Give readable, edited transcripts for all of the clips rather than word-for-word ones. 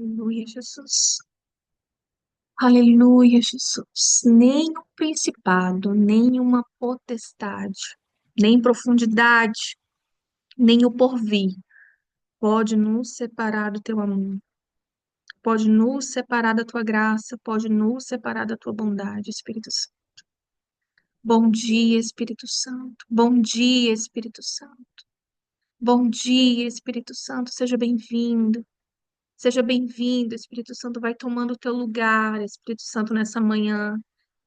Aleluia, Jesus. Aleluia, Jesus. Nenhum principado, nenhuma potestade, nem profundidade, nem o porvir pode nos separar do teu amor, pode nos separar da tua graça, pode nos separar da tua bondade, Espírito Santo. Bom dia, Espírito Santo. Bom dia, Espírito Santo. Bom dia, Espírito Santo. Seja bem-vindo. Seja bem-vindo, Espírito Santo. Vai tomando o teu lugar, Espírito Santo, nessa manhã,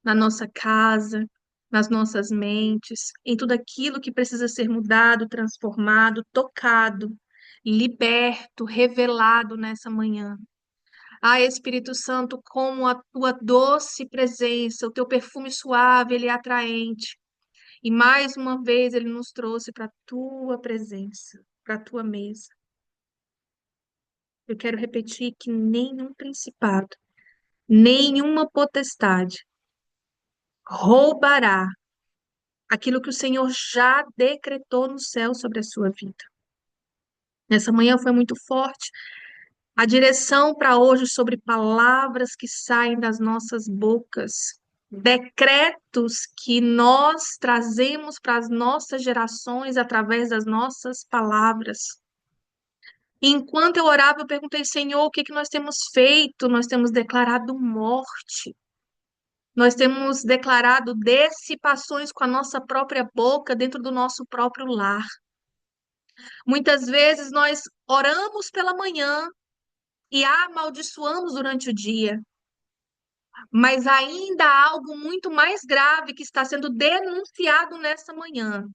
na nossa casa, nas nossas mentes, em tudo aquilo que precisa ser mudado, transformado, tocado, liberto, revelado nessa manhã. Ah, Espírito Santo, como a tua doce presença, o teu perfume suave, ele é atraente. E mais uma vez ele nos trouxe para a tua presença, para a tua mesa. Eu quero repetir que nenhum principado, nenhuma potestade roubará aquilo que o Senhor já decretou no céu sobre a sua vida. Nessa manhã foi muito forte a direção para hoje sobre palavras que saem das nossas bocas, decretos que nós trazemos para as nossas gerações através das nossas palavras. E enquanto eu orava, eu perguntei, Senhor, o que que nós temos feito? Nós temos declarado morte. Nós temos declarado dissipações com a nossa própria boca dentro do nosso próprio lar. Muitas vezes nós oramos pela manhã e amaldiçoamos durante o dia, mas ainda há algo muito mais grave que está sendo denunciado nessa manhã.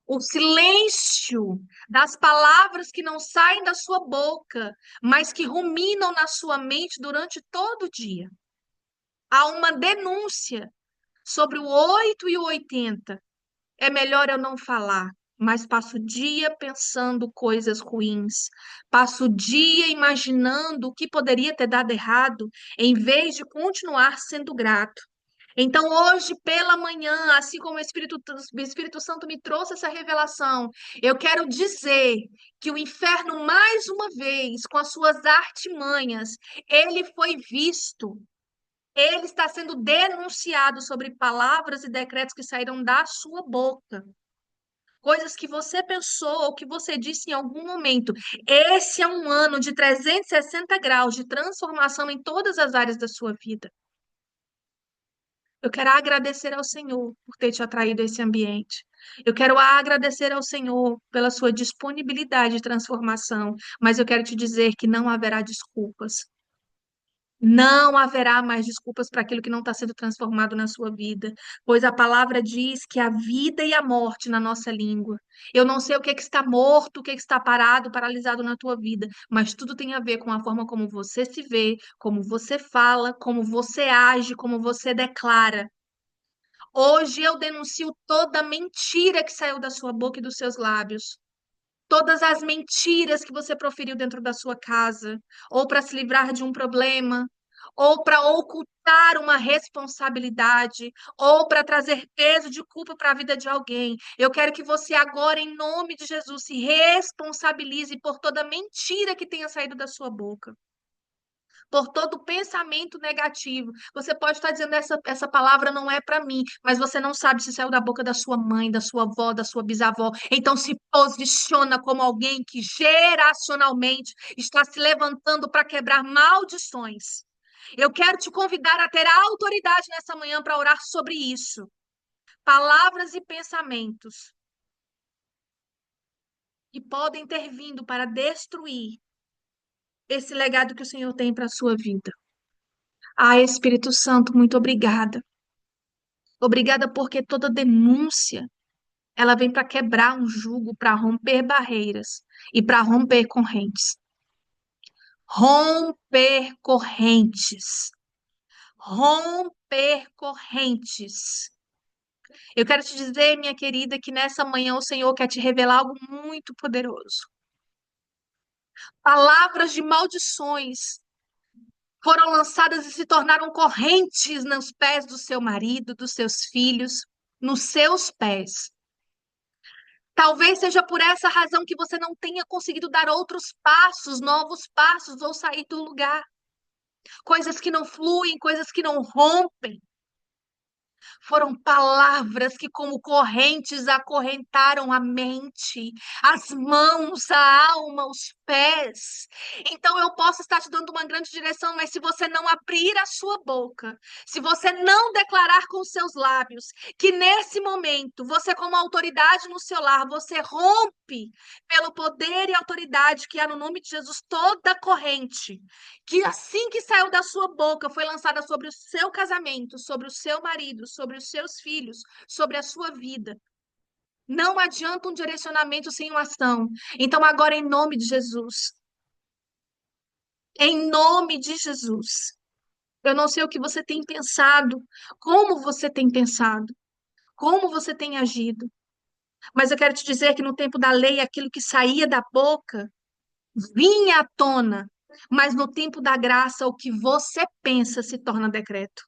O silêncio das palavras que não saem da sua boca, mas que ruminam na sua mente durante todo o dia. Há uma denúncia sobre o 8 e o 80. É melhor eu não falar, mas passo o dia pensando coisas ruins, passo o dia imaginando o que poderia ter dado errado, em vez de continuar sendo grato. Então, hoje pela manhã, assim como o Espírito Santo me trouxe essa revelação, eu quero dizer que o inferno, mais uma vez, com as suas artimanhas, ele foi visto. Ele está sendo denunciado sobre palavras e decretos que saíram da sua boca. Coisas que você pensou ou que você disse em algum momento. Esse é um ano de 360 graus de transformação em todas as áreas da sua vida. Eu quero agradecer ao Senhor por ter te atraído a esse ambiente. Eu quero agradecer ao Senhor pela sua disponibilidade de transformação, mas eu quero te dizer que não haverá desculpas. Não haverá mais desculpas para aquilo que não está sendo transformado na sua vida, pois a palavra diz que a vida e a morte na nossa língua. Eu não sei o que é que está morto, o que é que está parado, paralisado na tua vida, mas tudo tem a ver com a forma como você se vê, como você fala, como você age, como você declara. Hoje eu denuncio toda mentira que saiu da sua boca e dos seus lábios. Todas as mentiras que você proferiu dentro da sua casa, ou para se livrar de um problema, ou para ocultar uma responsabilidade, ou para trazer peso de culpa para a vida de alguém. Eu quero que você agora, em nome de Jesus, se responsabilize por toda mentira que tenha saído da sua boca, por todo pensamento negativo. Você pode estar dizendo essa palavra não é para mim, mas você não sabe se saiu da boca da sua mãe, da sua avó, da sua bisavó. Então se posiciona como alguém que geracionalmente está se levantando para quebrar maldições. Eu quero te convidar a ter autoridade nessa manhã para orar sobre isso. Palavras e pensamentos que podem ter vindo para destruir esse legado que o Senhor tem para a sua vida. Ah, Espírito Santo, muito obrigada. Obrigada porque toda denúncia, ela vem para quebrar um jugo, para romper barreiras e para romper correntes. Romper correntes. Romper correntes. Eu quero te dizer, minha querida, que nessa manhã o Senhor quer te revelar algo muito poderoso. Palavras de maldições foram lançadas e se tornaram correntes nos pés do seu marido, dos seus filhos, nos seus pés. Talvez seja por essa razão que você não tenha conseguido dar outros passos, novos passos, ou sair do lugar. Coisas que não fluem, coisas que não rompem. Foram palavras que, como correntes, acorrentaram a mente, as mãos, a alma, os pés. Então, eu posso estar te dando uma grande direção, mas se você não abrir a sua boca, se você não declarar com seus lábios que nesse momento, você, como autoridade no seu lar, você rompe pelo poder e autoridade que há no nome de Jesus toda corrente que assim que saiu da sua boca foi lançada sobre o seu casamento, sobre o seu marido, sobre os seus filhos, sobre a sua vida. Não adianta um direcionamento sem uma ação. Então, agora, em nome de Jesus, eu não sei o que você tem pensado, como você tem pensado, como você tem agido, mas eu quero te dizer que no tempo da lei, aquilo que saía da boca vinha à tona, mas no tempo da graça, o que você pensa se torna decreto.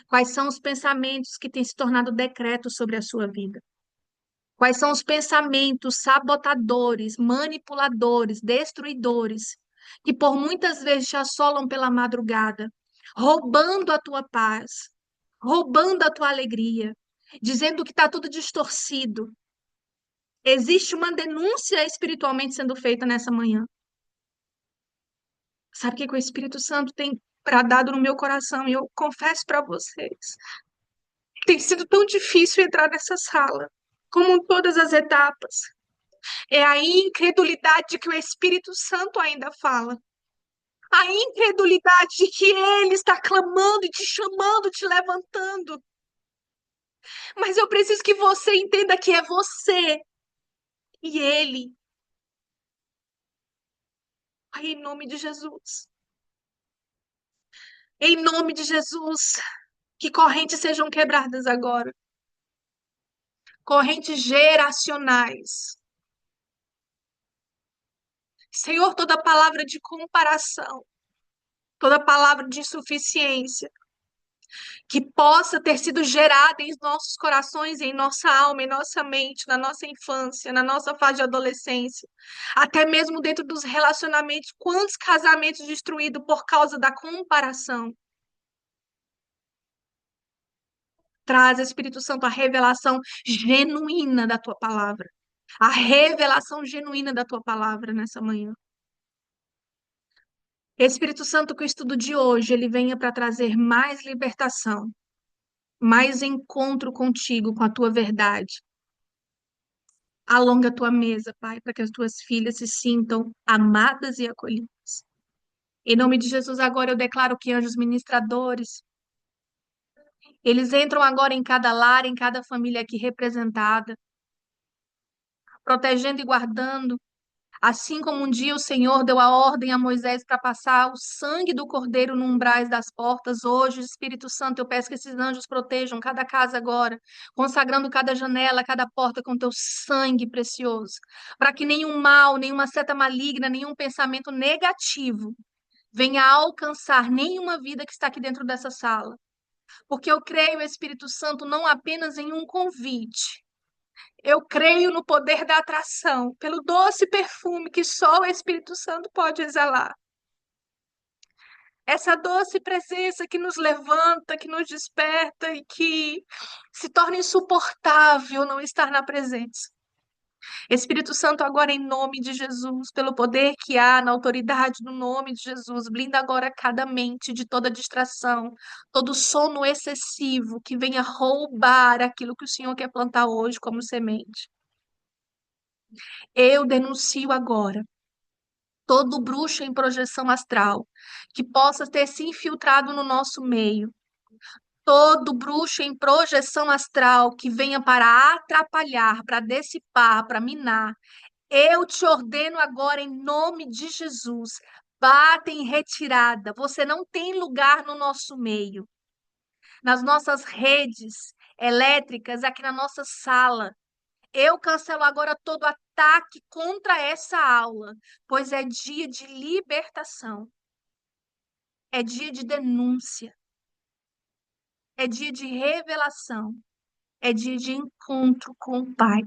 Quais são os pensamentos que têm se tornado decreto sobre a sua vida? Quais são os pensamentos sabotadores, manipuladores, destruidores, que por muitas vezes te assolam pela madrugada, roubando a tua paz, roubando a tua alegria, dizendo que está tudo distorcido? Existe uma denúncia espiritualmente sendo feita nessa manhã. Sabe o que o Espírito Santo tem bradado no meu coração? E eu confesso para vocês, tem sido tão difícil entrar nessa sala, como em todas as etapas. É a incredulidade que o Espírito Santo ainda fala. A incredulidade de que Ele está clamando e te chamando, te levantando. Mas eu preciso que você entenda que é você e Ele. Ai, em nome de Jesus. Em nome de Jesus. Que correntes sejam quebradas agora. Correntes geracionais. Senhor, toda palavra de comparação, toda palavra de insuficiência, que possa ter sido gerada em nossos corações, em nossa alma, em nossa mente, na nossa infância, na nossa fase de adolescência, até mesmo dentro dos relacionamentos, quantos casamentos destruídos por causa da comparação. Traz, Espírito Santo, a revelação genuína da tua palavra. A revelação genuína da tua palavra nessa manhã. Espírito Santo, que o estudo de hoje ele venha para trazer mais libertação, mais encontro contigo, com a tua verdade. Alonga a tua mesa, Pai, para que as tuas filhas se sintam amadas e acolhidas. Em nome de Jesus, agora eu declaro que anjos ministradores, eles entram agora em cada lar, em cada família aqui representada, protegendo e guardando. Assim como um dia o Senhor deu a ordem a Moisés para passar o sangue do cordeiro no umbrais das portas, hoje, Espírito Santo, eu peço que esses anjos protejam cada casa agora, consagrando cada janela, cada porta com teu sangue precioso, para que nenhum mal, nenhuma seta maligna, nenhum pensamento negativo venha alcançar nenhuma vida que está aqui dentro dessa sala. Porque eu creio, Espírito Santo, não apenas em um convite, eu creio no poder da atração, pelo doce perfume que só o Espírito Santo pode exalar. Essa doce presença que nos levanta, que nos desperta e que se torna insuportável não estar na presença. Espírito Santo, agora em nome de Jesus, pelo poder que há na autoridade do nome de Jesus, blinda agora cada mente de toda distração, todo sono excessivo que venha roubar aquilo que o Senhor quer plantar hoje como semente. Eu denuncio agora todo bruxo em projeção astral que possa ter se infiltrado no nosso meio, todo bruxo em projeção astral que venha para atrapalhar, para dissipar, para minar. Eu te ordeno agora em nome de Jesus. Bata em retirada. Você não tem lugar no nosso meio, nas nossas redes elétricas, aqui na nossa sala. Eu cancelo agora todo ataque contra essa aula, pois é dia de libertação, é dia de denúncia, é dia de revelação, é dia de encontro com o Pai.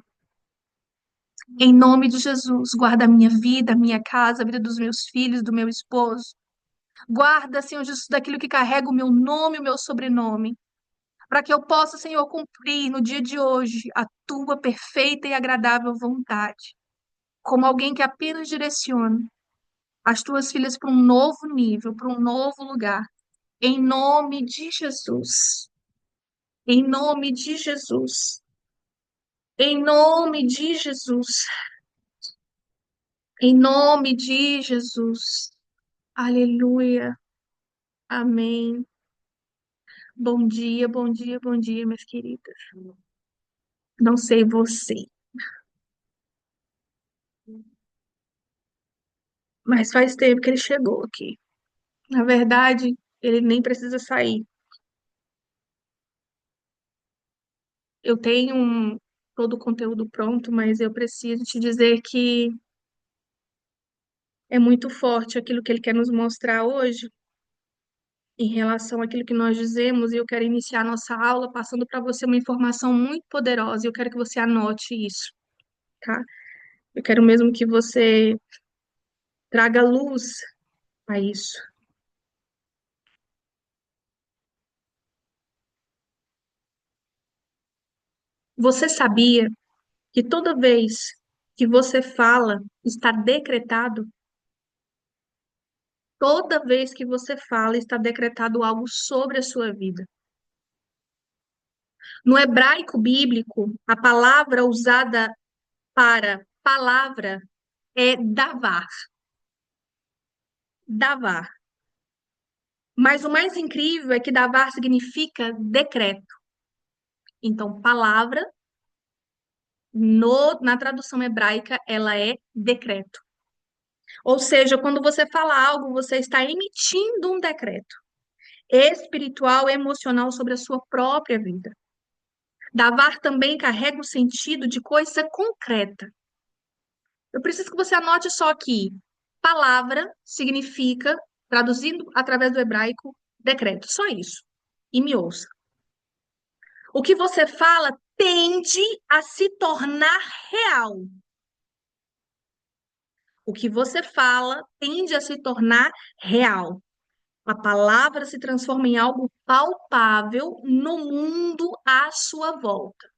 Em nome de Jesus, guarda a minha vida, a minha casa, a vida dos meus filhos, do meu esposo. Guarda, Senhor Jesus, daquilo que carrega o meu nome, o meu sobrenome, para que eu possa, Senhor, cumprir no dia de hoje a tua perfeita e agradável vontade, como alguém que apenas direciona as tuas filhas para um novo nível, para um novo lugar. Em nome de Jesus. Em nome de Jesus. Em nome de Jesus. Em nome de Jesus. Aleluia. Amém. Bom dia, bom dia, minhas queridas. Não sei você, mas faz tempo que ele chegou aqui. Na verdade, ele nem precisa sair. Eu tenho todo o conteúdo pronto, mas eu preciso te dizer que é muito forte aquilo que ele quer nos mostrar hoje em relação àquilo que nós dizemos, e eu quero iniciar nossa aula passando para você uma informação muito poderosa, e eu quero que você anote isso, tá? Eu quero mesmo que você traga luz a isso. Você sabia que toda vez que você fala, está decretado? Toda vez que você fala, está decretado algo sobre a sua vida. No hebraico bíblico, a palavra usada para palavra é davar. Davar. Mas o mais incrível é que davar significa decreto. Então, palavra, na tradução hebraica, ela é decreto. Ou seja, quando você fala algo, você está emitindo um decreto espiritual, emocional sobre a sua própria vida. Davar também carrega o sentido de coisa concreta. Eu preciso que você anote só aqui. Palavra significa, traduzindo através do hebraico, decreto. Só isso. E me ouça. O que você fala tende a se tornar real. O que você fala tende a se tornar real. A palavra se transforma em algo palpável no mundo à sua volta.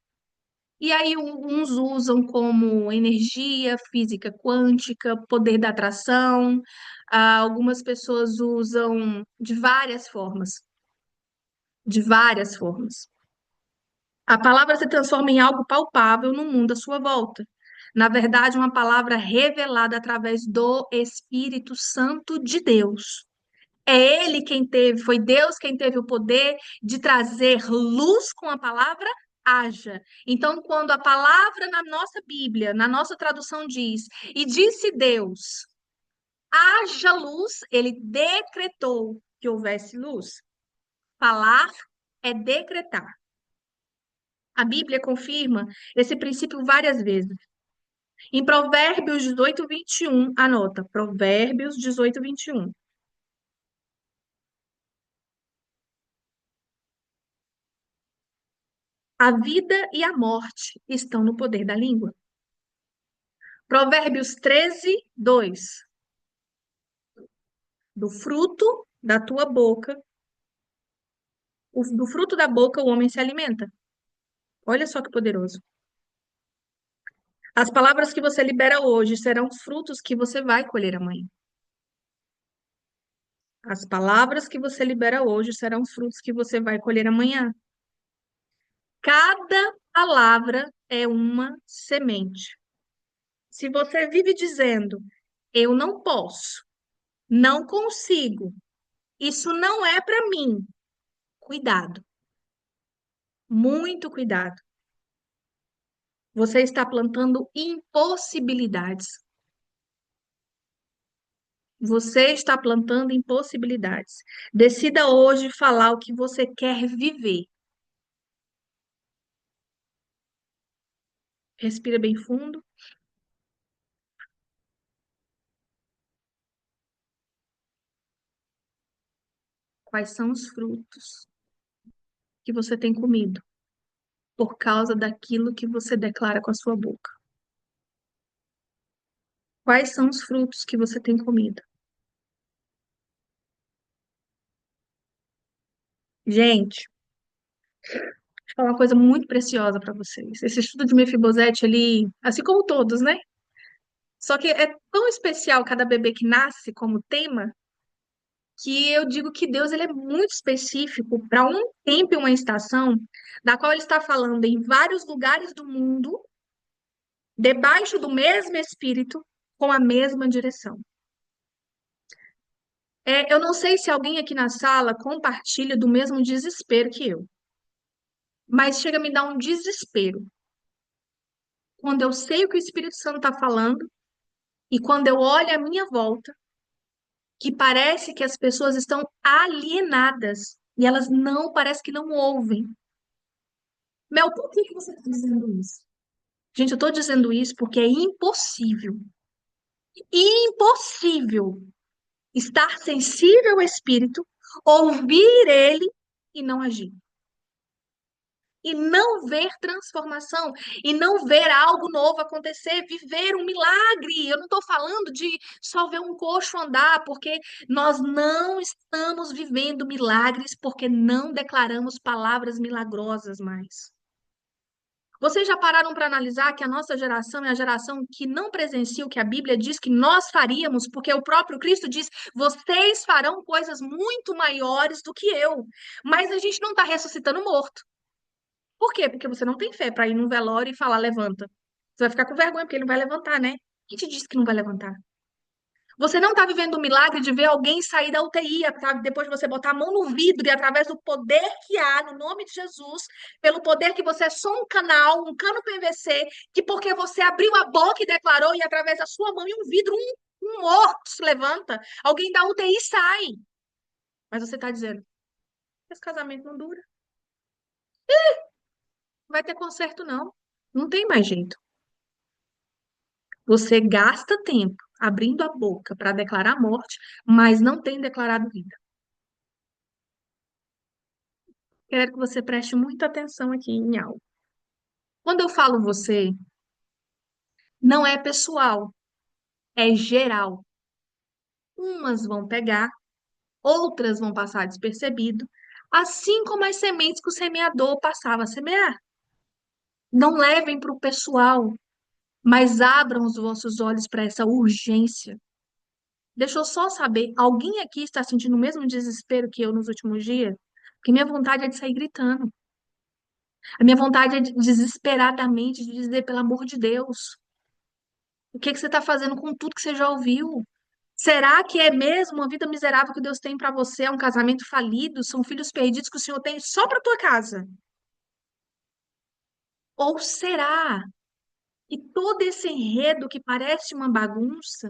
E aí, uns usam como energia, física quântica, poder da atração, algumas pessoas usam de várias formas. De várias formas. A palavra se transforma em algo palpável no mundo à sua volta. Na verdade, uma palavra revelada através do Espírito Santo de Deus. É Ele quem teve, foi Deus quem teve o poder de trazer luz com a palavra haja. Então, quando a palavra na nossa Bíblia, na nossa tradução diz, e disse Deus, haja luz, ele decretou que houvesse luz. Falar é decretar. A Bíblia confirma esse princípio várias vezes. Em Provérbios 18, 21, anota, Provérbios 18, 21. A vida e a morte estão no poder da língua. Provérbios 13, 2. Do fruto da tua boca, do fruto da boca o homem se alimenta. Olha só que poderoso. As palavras que você libera hoje serão os frutos que você vai colher amanhã. As palavras que você libera hoje serão os frutos que você vai colher amanhã. Cada palavra é uma semente. Se você vive dizendo, eu não posso, não consigo, isso não é para mim, cuidado, muito cuidado. Você está plantando impossibilidades. Você está plantando impossibilidades. Decida hoje falar o que você quer viver. Respira bem fundo. Quais são os frutos que você tem comido por causa daquilo que você declara com a sua boca? Quais são os frutos que você tem comido? Gente, vou falar uma coisa muito preciosa para vocês. Esse estudo de Mefibosete ali, assim como todos, né? Só que é tão especial cada bebê que nasce como tema, que eu digo que Deus ele é muito específico para um tempo e uma estação, da qual ele está falando em vários lugares do mundo, debaixo do mesmo Espírito, com a mesma direção. Eu não sei se alguém aqui na sala compartilha do mesmo desespero que eu, mas chega a me dar um desespero quando eu sei o que o Espírito Santo está falando e quando eu olho à minha volta, que parece que as pessoas estão alienadas e elas não, parece que não ouvem. Mel, por que que você está dizendo isso? Gente, eu estou dizendo isso porque é impossível, impossível estar sensível ao Espírito, ouvir ele e não agir. E não ver transformação, e não ver algo novo acontecer, viver um milagre. Eu não estou falando de só ver um coxo andar, porque nós não estamos vivendo milagres, porque não declaramos palavras milagrosas mais. Vocês já pararam para analisar que a nossa geração é a geração que não presencia o que a Bíblia diz que nós faríamos, porque o próprio Cristo diz: vocês farão coisas muito maiores do que eu. Mas a gente não está ressuscitando morto. Por quê? Porque você não tem fé para ir num velório e falar, levanta. Você vai ficar com vergonha, porque ele não vai levantar, né? Quem te disse que não vai levantar? Você não está vivendo o milagre de ver alguém sair da UTI, depois de você botar a mão no vidro e através do poder que há, no nome de Jesus, pelo poder que você é só um canal, um cano PVC, que porque você abriu a boca e declarou, e através da sua mão e um vidro, um morto se levanta, alguém da UTI sai. Mas você está dizendo, esse casamento não dura, não vai ter conserto, não. Não tem mais jeito. Você gasta tempo abrindo a boca para declarar morte, mas não tem declarado vida. Quero que você preste muita atenção aqui em algo. Quando eu falo você, não é pessoal, é geral. Umas vão pegar, outras vão passar despercebido, assim como as sementes que o semeador passava a semear. Não levem para o pessoal, mas abram os vossos olhos para essa urgência. Deixa eu só saber, alguém aqui está sentindo o mesmo desespero que eu nos últimos dias? Porque minha vontade é de sair gritando. A minha vontade é de, desesperadamente de dizer, pelo amor de Deus, o que que você está fazendo com tudo que você já ouviu? Será que é mesmo uma vida miserável que Deus tem para você? É um casamento falido? São filhos perdidos que o Senhor tem só para tua casa? Ou será que todo esse enredo que parece uma bagunça,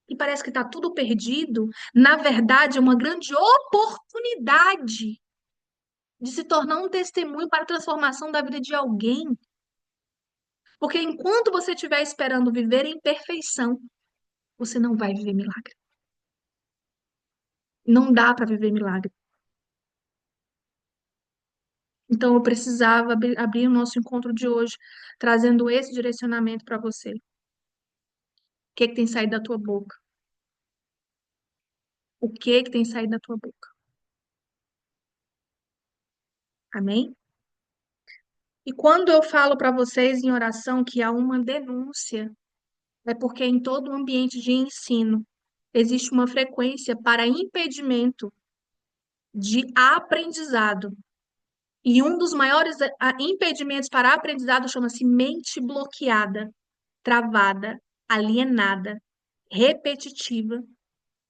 que parece que está tudo perdido, na verdade é uma grande oportunidade de se tornar um testemunho para a transformação da vida de alguém? Porque enquanto você estiver esperando viver em perfeição, você não vai viver milagre. Não dá para viver milagre. Então, eu precisava abrir o nosso encontro de hoje, trazendo esse direcionamento para você. O que que tem saído da tua boca? O que que tem saído da tua boca? Amém? E quando eu falo para vocês em oração que há uma denúncia, é porque em todo o ambiente de ensino existe uma frequência para impedimento de aprendizado. E um dos maiores impedimentos para aprendizado chama-se mente bloqueada, travada, alienada, repetitiva,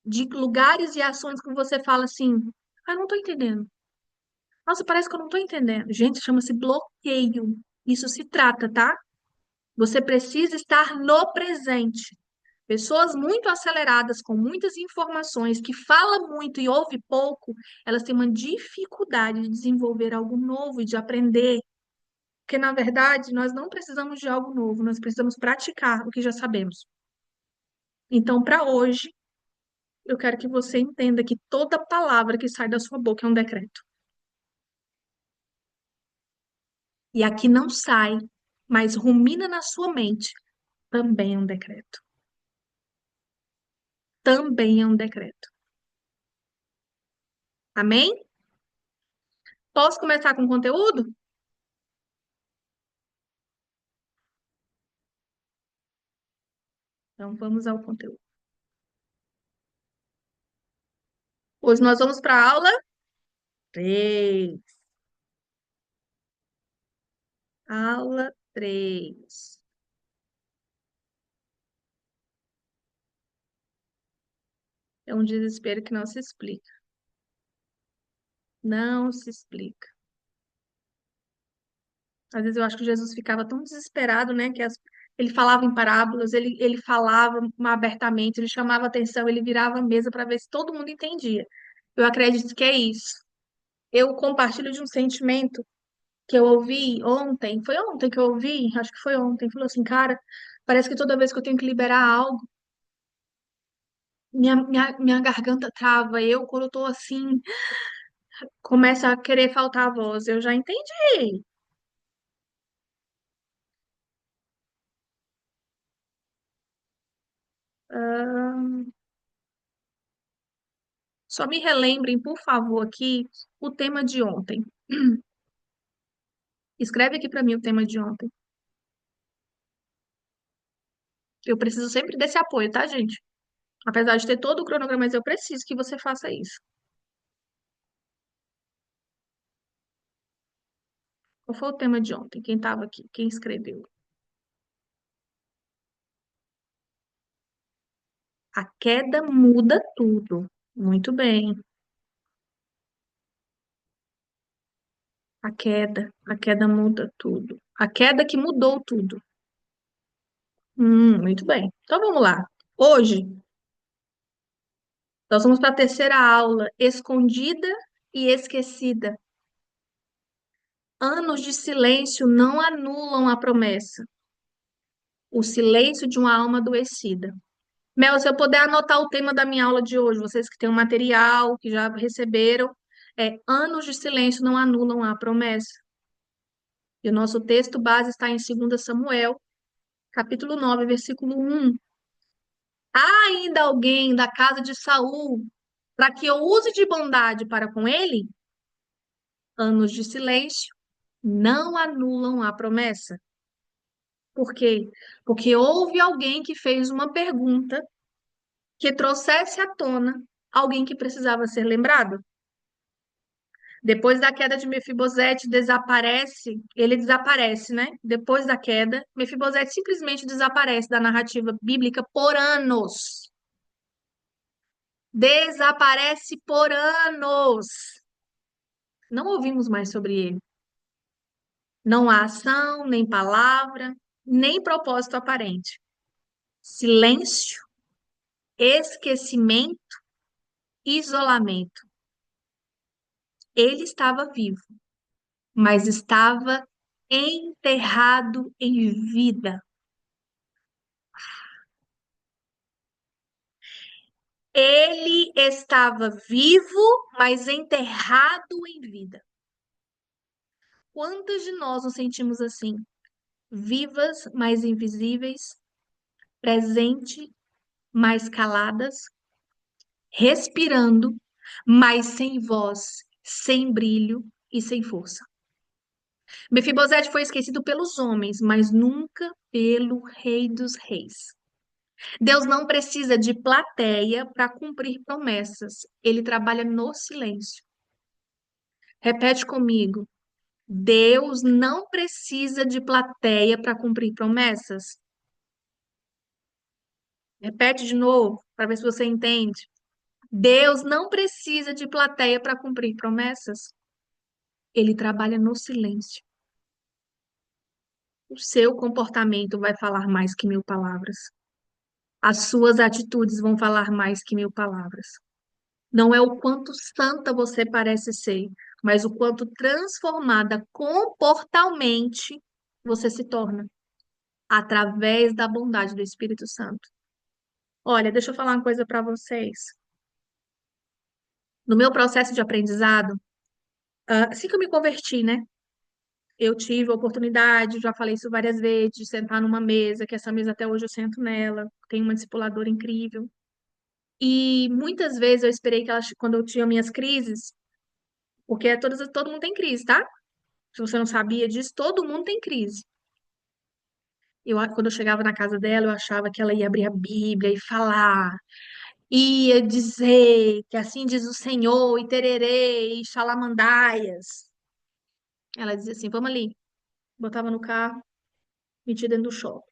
de lugares e ações que você fala assim: ah, não estou entendendo. Nossa, parece que eu não estou entendendo. Gente, chama-se bloqueio. Isso se trata, tá? Você precisa estar no presente. Pessoas muito aceleradas, com muitas informações, que falam muito e ouvem pouco, elas têm uma dificuldade de desenvolver algo novo e de aprender. Porque, na verdade, nós não precisamos de algo novo, nós precisamos praticar o que já sabemos. Então, para hoje, eu quero que você entenda que toda palavra que sai da sua boca é um decreto. E aqui não sai, mas rumina na sua mente, também é um decreto. também é um decreto. Amém? Posso começar com o conteúdo? Então vamos ao conteúdo. Hoje nós vamos para a aula 3. Aula 3. É um desespero que não se explica. Não se explica. Às vezes eu acho que Jesus ficava tão desesperado, né? Ele falava em parábolas, ele falava abertamente, ele chamava atenção, ele virava a mesa para ver se todo mundo entendia. Eu acredito que é isso. Eu compartilho de um sentimento que eu ouvi ontem. Foi ontem que eu ouvi? Acho que foi ontem. Falou assim, cara, parece que toda vez que eu tenho que liberar algo, minha garganta trava. Eu, quando eu tô assim, começa a querer faltar a voz. Eu já entendi. Ah, só me relembrem, por favor, aqui o tema de ontem. Escreve aqui para mim o tema de ontem. Eu preciso sempre desse apoio, tá, gente? Apesar de ter todo o cronograma, mas eu preciso que você faça isso. Qual foi o tema de ontem? Quem estava aqui? Quem escreveu? A queda muda tudo. Muito bem. A queda muda tudo. A queda que mudou tudo. Muito bem. Então vamos lá. Hoje nós vamos para a terceira aula, escondida e esquecida. Anos de silêncio não anulam a promessa. O silêncio de uma alma adoecida. Mel, se eu puder anotar o tema da minha aula de hoje, vocês que têm o material, que já receberam, anos de silêncio não anulam a promessa. E o nosso texto base está em 2 Samuel, capítulo 9, versículo 1. Há ainda alguém da casa de Saul para que eu use de bondade para com ele? Anos de silêncio não anulam a promessa. Por quê? Porque houve alguém que fez uma pergunta que trouxesse à tona alguém que precisava ser lembrado. Depois da queda de Mefibosete, ele desaparece, né? Depois da queda, Mefibosete simplesmente desaparece da narrativa bíblica por anos. Desaparece por anos. Não ouvimos mais sobre ele. Não há ação, nem palavra, nem propósito aparente. Silêncio, esquecimento, isolamento. Ele estava vivo, mas estava enterrado em vida. Ele estava vivo, mas enterrado em vida. Quantas de nós nos sentimos assim? Vivas, mas invisíveis, presente, mas caladas, respirando, mas sem voz, sem brilho e sem força. Mefibosete foi esquecido pelos homens, mas nunca pelo Rei dos Reis. Deus não precisa de plateia para cumprir promessas. Ele trabalha no silêncio. Repete comigo. Deus não precisa de plateia para cumprir promessas. Repete de novo, para ver se você entende. Deus não precisa de plateia para cumprir promessas. Ele trabalha no silêncio. O seu comportamento vai falar mais que 1.000 palavras. As suas atitudes vão falar mais que 1.000 palavras. Não é o quanto santa você parece ser, mas o quanto transformada comportalmente você se torna através da bondade do Espírito Santo. Olha, deixa eu falar uma coisa para vocês. No meu processo de aprendizado, assim que eu me converti, né? Eu tive a oportunidade, já falei isso várias vezes, de sentar numa mesa, que essa mesa até hoje eu sento nela, tem uma discipuladora incrível. E muitas vezes eu esperei que elas, quando eu tinha minhas crises, porque todo mundo tem crise, tá? Se você não sabia disso, todo mundo tem crise. Quando eu chegava na casa dela, eu achava que ela ia abrir a Bíblia e falar, ia dizer que assim diz o Senhor, e tererê, e xalamandaias. Ela dizia assim, vamos ali. Botava no carro, metia dentro do shopping.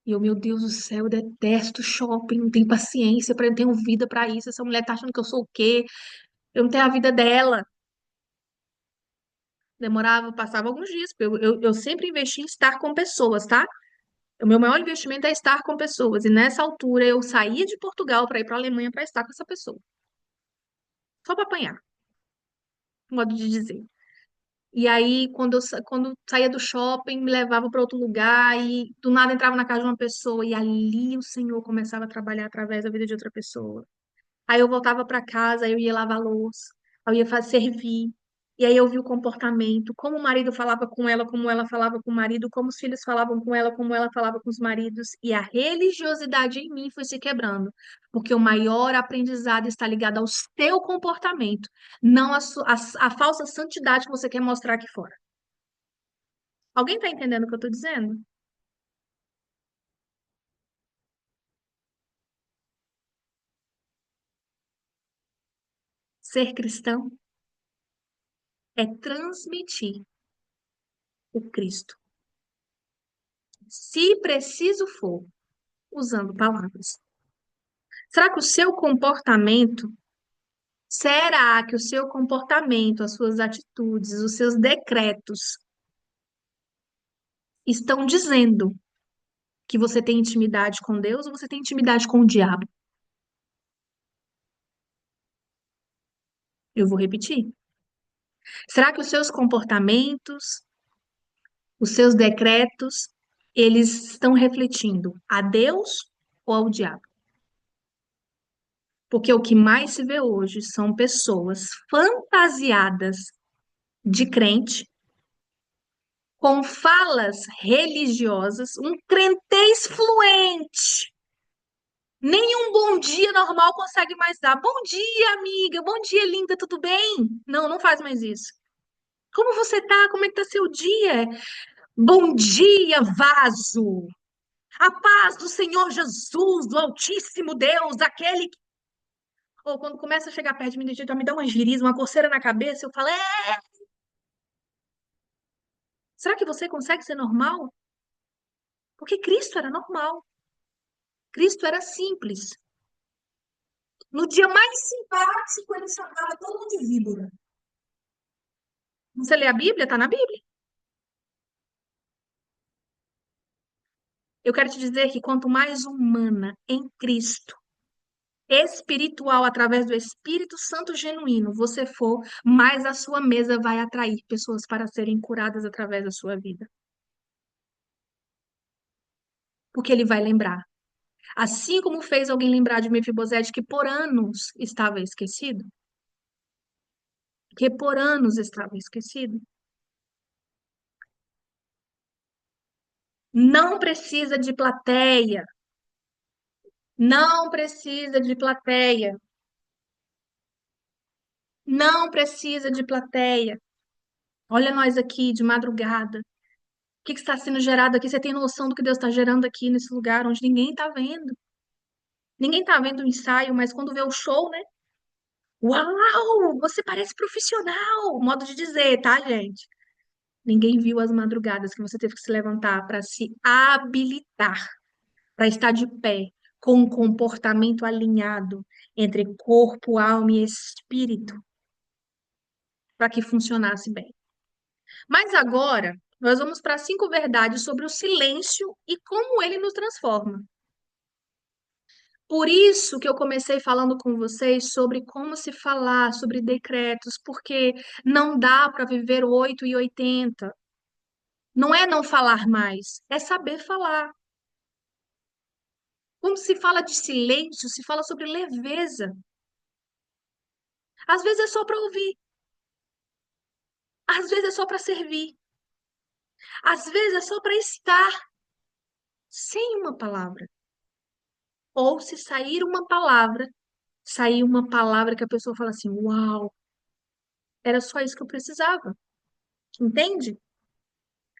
E eu, meu Deus do céu, eu detesto shopping, não tenho paciência, para não tenho vida para isso. Essa mulher tá achando que eu sou o quê? Eu não tenho a vida dela. Demorava, passava alguns dias, porque eu sempre investi em estar com pessoas, tá? O meu maior investimento é estar com pessoas. E nessa altura eu saía de Portugal para ir para a Alemanha para estar com essa pessoa. Só para apanhar, modo de dizer. E aí, quando saía do shopping, me levava para outro lugar e do nada entrava na casa de uma pessoa. E ali o Senhor começava a trabalhar através da vida de outra pessoa. Aí eu voltava para casa, aí eu ia lavar louça, aí eu ia fazer servir. E aí eu vi o comportamento, como o marido falava com ela, como ela falava com o marido, como os filhos falavam com ela, como ela falava com os maridos. E a religiosidade em mim foi se quebrando, porque o maior aprendizado está ligado ao seu comportamento, não a falsa santidade que você quer mostrar aqui fora. Alguém está entendendo o que eu estou dizendo? Ser cristão é transmitir o Cristo. Se preciso for, usando palavras. Será que o seu comportamento, será que o seu comportamento, as suas atitudes, os seus decretos estão dizendo que você tem intimidade com Deus ou você tem intimidade com o diabo? Eu vou repetir. Será que os seus comportamentos, os seus decretos, eles estão refletindo a Deus ou ao diabo? Porque o que mais se vê hoje são pessoas fantasiadas de crente com falas religiosas, um crentez fluente. Nenhum bom dia normal consegue mais dar. Bom dia, amiga. Bom dia, linda. Tudo bem? Não, não faz mais isso. Como você tá? Como é que tá seu dia? Bom dia, vaso. A paz do Senhor Jesus, do Altíssimo Deus, aquele que... Ou quando começa a chegar perto de mim, já me dá uma giriza, uma coceira na cabeça, eu falo, será que você consegue ser normal? Porque Cristo era normal. Cristo era simples. No dia mais simpático, ele chamava todo mundo de víbora. Você lê a Bíblia? Está na Bíblia. Eu quero te dizer que quanto mais humana em Cristo, espiritual através do Espírito Santo genuíno você for, mais a sua mesa vai atrair pessoas para serem curadas através da sua vida. Porque ele vai lembrar. Assim como fez alguém lembrar de Mefibosete, que por anos estava esquecido, que por anos estava esquecido, não precisa de plateia. Não precisa de plateia. Não precisa de plateia. Olha nós aqui de madrugada. O que que está sendo gerado aqui? Você tem noção do que Deus está gerando aqui nesse lugar onde ninguém está vendo? Ninguém está vendo o ensaio, mas quando vê o show, né? Uau! Você parece profissional! Modo de dizer, tá, gente? Ninguém viu as madrugadas que você teve que se levantar para se habilitar, para estar de pé, com um comportamento alinhado entre corpo, alma e espírito, para que funcionasse bem. Mas agora, nós vamos para 5 verdades sobre o silêncio e como ele nos transforma. Por isso que eu comecei falando com vocês sobre como se falar, sobre decretos, porque não dá para viver 8 e 80. Não é não falar mais, é saber falar. Quando se fala de silêncio, se fala sobre leveza. Às vezes é só para ouvir, às vezes é só para servir, às vezes é só para estar sem uma palavra. Ou se sair uma palavra que a pessoa fala assim: Uau, era só isso que eu precisava. Entende?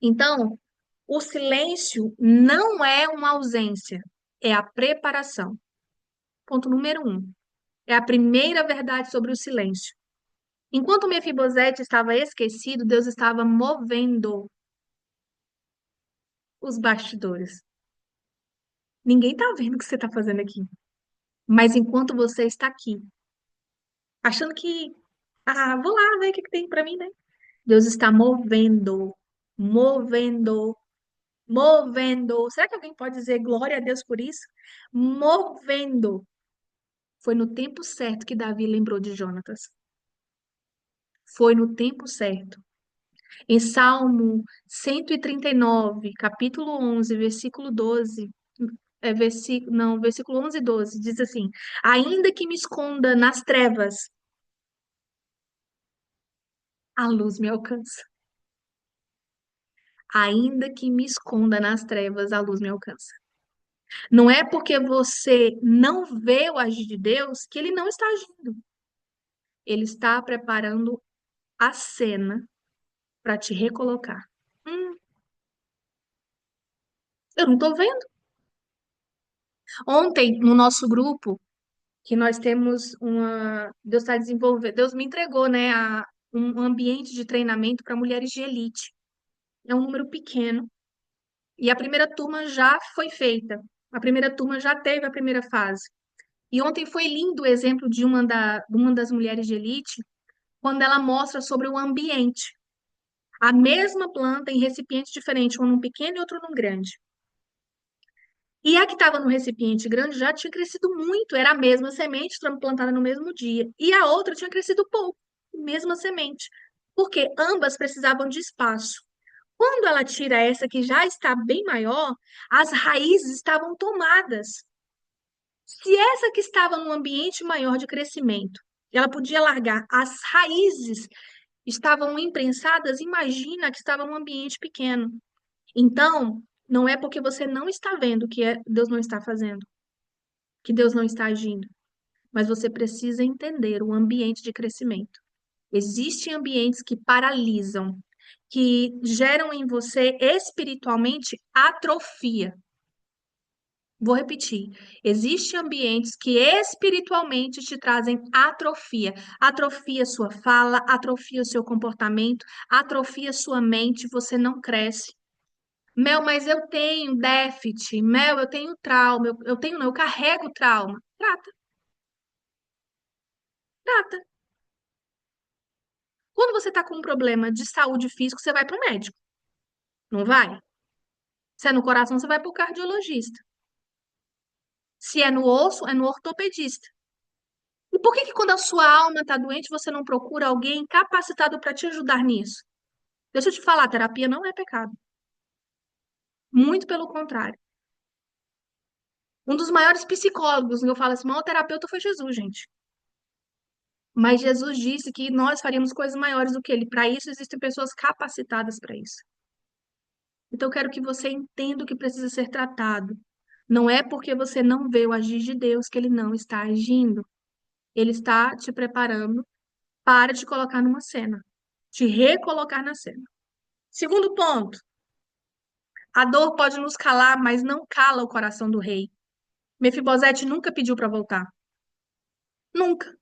Então, o silêncio não é uma ausência, é a preparação. Ponto número um. É a primeira verdade sobre o silêncio. Enquanto Mefibosete estava esquecido, Deus estava movendo os bastidores. Ninguém está vendo o que você está fazendo aqui. Mas enquanto você está aqui, achando que, vou lá ver o que que tem para mim, né? Deus está movendo, movendo, movendo. Será que alguém pode dizer glória a Deus por isso? Movendo. Foi no tempo certo que Davi lembrou de Jonatas. Foi no tempo certo. Em Salmo 139, capítulo 11, versículo 12, versículo 11 e 12, diz assim: Ainda que me esconda nas trevas, a luz me alcança. Ainda que me esconda nas trevas, a luz me alcança. Não é porque você não vê o agir de Deus que ele não está agindo. Ele está preparando a cena para te recolocar. Hum, eu não estou vendo. Ontem, no nosso grupo, que nós temos Deus está desenvolvendo, Deus me entregou, né, um ambiente de treinamento para mulheres de elite. É um número pequeno. E a primeira turma já foi feita. A primeira turma já teve a primeira fase. E ontem foi lindo o exemplo de uma das mulheres de elite, quando ela mostra sobre o ambiente. A mesma planta em recipiente diferente, um num pequeno e outro num grande. E a que estava no recipiente grande já tinha crescido muito, era a mesma semente plantada no mesmo dia. E a outra tinha crescido pouco, mesma semente. Porque ambas precisavam de espaço. Quando ela tira essa que já está bem maior, as raízes estavam tomadas. Se essa que estava num ambiente maior de crescimento, ela podia largar, as raízes estavam imprensadas, imagina que estava num ambiente pequeno. Então, não é porque você não está vendo que Deus não está fazendo, que Deus não está agindo, mas você precisa entender o ambiente de crescimento. Existem ambientes que paralisam, que geram em você espiritualmente atrofia. Vou repetir. Existem ambientes que espiritualmente te trazem atrofia. Atrofia sua fala, atrofia o seu comportamento, atrofia sua mente, você não cresce. Mel, mas eu tenho déficit. Mel, eu tenho trauma. Eu tenho, não, eu carrego trauma. Trata, trata. Quando você está com um problema de saúde física, você vai para o médico, não vai? Se é no coração, você vai para o cardiologista. Se é no osso, é no ortopedista. E por que que quando a sua alma está doente, você não procura alguém capacitado para te ajudar nisso? Deixa eu te falar, terapia não é pecado. Muito pelo contrário. Um dos maiores psicólogos, eu falo assim, o maior terapeuta foi Jesus, gente. Mas Jesus disse que nós faríamos coisas maiores do que ele. Para isso, existem pessoas capacitadas para isso. Então, eu quero que você entenda o que precisa ser tratado. Não é porque você não vê o agir de Deus que ele não está agindo. Ele está te preparando para te colocar numa cena, te recolocar na cena. Segundo ponto, a dor pode nos calar, mas não cala o coração do rei. Mefibosete nunca pediu para voltar. Nunca.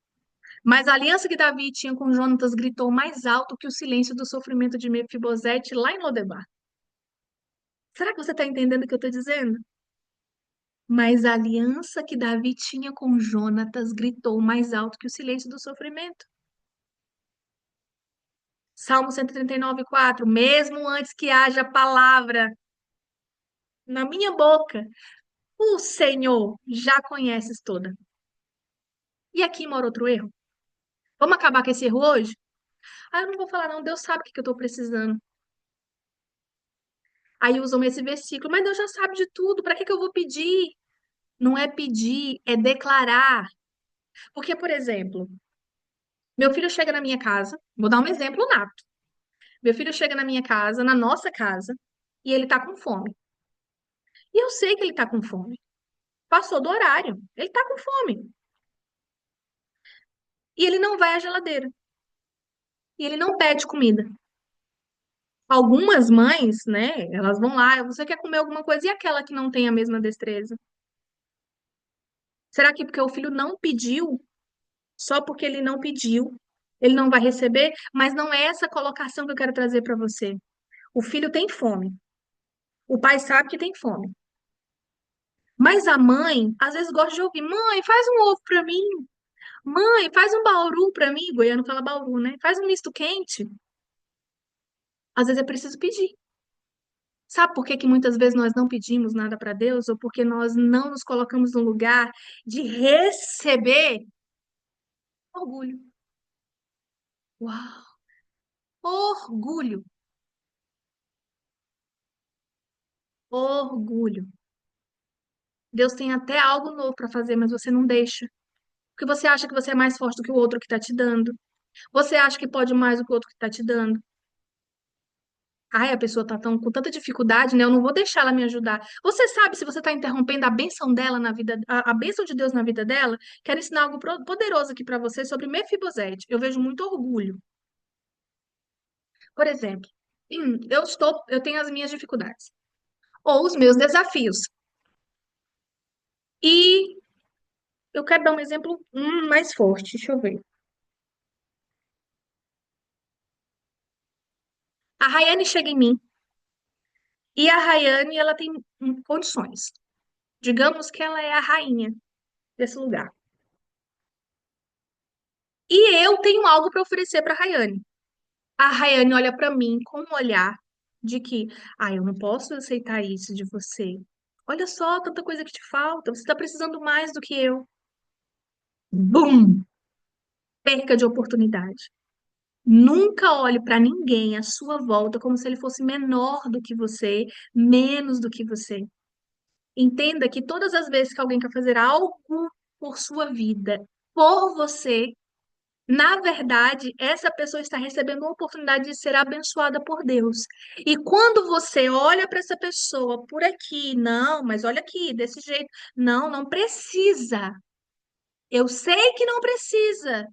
Mas a aliança que Davi tinha com Jonatas gritou mais alto que o silêncio do sofrimento de Mefibosete lá em Lodebar. Será que você está entendendo o que eu estou dizendo? Mas a aliança que Davi tinha com Jonatas gritou mais alto que o silêncio do sofrimento. Salmo 139, 4. Mesmo antes que haja palavra na minha boca, o Senhor já conheces toda. E aqui mora outro erro. Vamos acabar com esse erro hoje? Eu não vou falar, não. Deus sabe o que que eu estou precisando. Aí usam esse versículo, mas Deus já sabe de tudo. Para que que eu vou pedir? Não é pedir, é declarar. Porque, por exemplo, meu filho chega na minha casa, vou dar um exemplo nato. Meu filho chega na minha casa, na nossa casa, e ele tá com fome. E eu sei que ele tá com fome. Passou do horário. Ele tá com fome. E ele não vai à geladeira. E ele não pede comida. Algumas mães, né, elas vão lá, você quer comer alguma coisa, e aquela que não tem a mesma destreza? Será que porque o filho não pediu, só porque ele não pediu, ele não vai receber? Mas não é essa colocação que eu quero trazer para você. O filho tem fome. O pai sabe que tem fome. Mas a mãe, às vezes, gosta de ouvir: mãe, faz um ovo para mim. Mãe, faz um bauru para mim. Goiano fala bauru, né? Faz um misto quente. Às vezes é preciso pedir. Sabe por que que muitas vezes nós não pedimos nada para Deus? Ou porque nós não nos colocamos no lugar de receber orgulho. Uau! Orgulho, orgulho. Deus tem até algo novo para fazer, mas você não deixa. Porque você acha que você é mais forte do que o outro que está te dando. Você acha que pode mais do que o outro que está te dando. Ai, a pessoa tá tão com tanta dificuldade, né? Eu não vou deixar ela me ajudar. Você sabe se você está interrompendo a bênção dela na vida, a bênção de Deus na vida dela? Quero ensinar algo poderoso aqui para você sobre Mefibosete. Eu vejo muito orgulho. Por exemplo, eu tenho as minhas dificuldades ou os meus desafios. E eu quero dar um exemplo mais forte. Deixa eu ver. A Rayane chega em mim e a Rayane, ela tem condições. Digamos que ela é a rainha desse lugar. E eu tenho algo para oferecer para a Rayane. A Rayane olha para mim com um olhar de que, eu não posso aceitar isso de você. Olha só, tanta coisa que te falta. Você está precisando mais do que eu. Bum! Perca de oportunidade. Nunca olhe para ninguém à sua volta como se ele fosse menor do que você, menos do que você. Entenda que todas as vezes que alguém quer fazer algo por sua vida, por você, na verdade, essa pessoa está recebendo uma oportunidade de ser abençoada por Deus. E quando você olha para essa pessoa por aqui, não, mas olha aqui, desse jeito, não, não precisa. Eu sei que não precisa.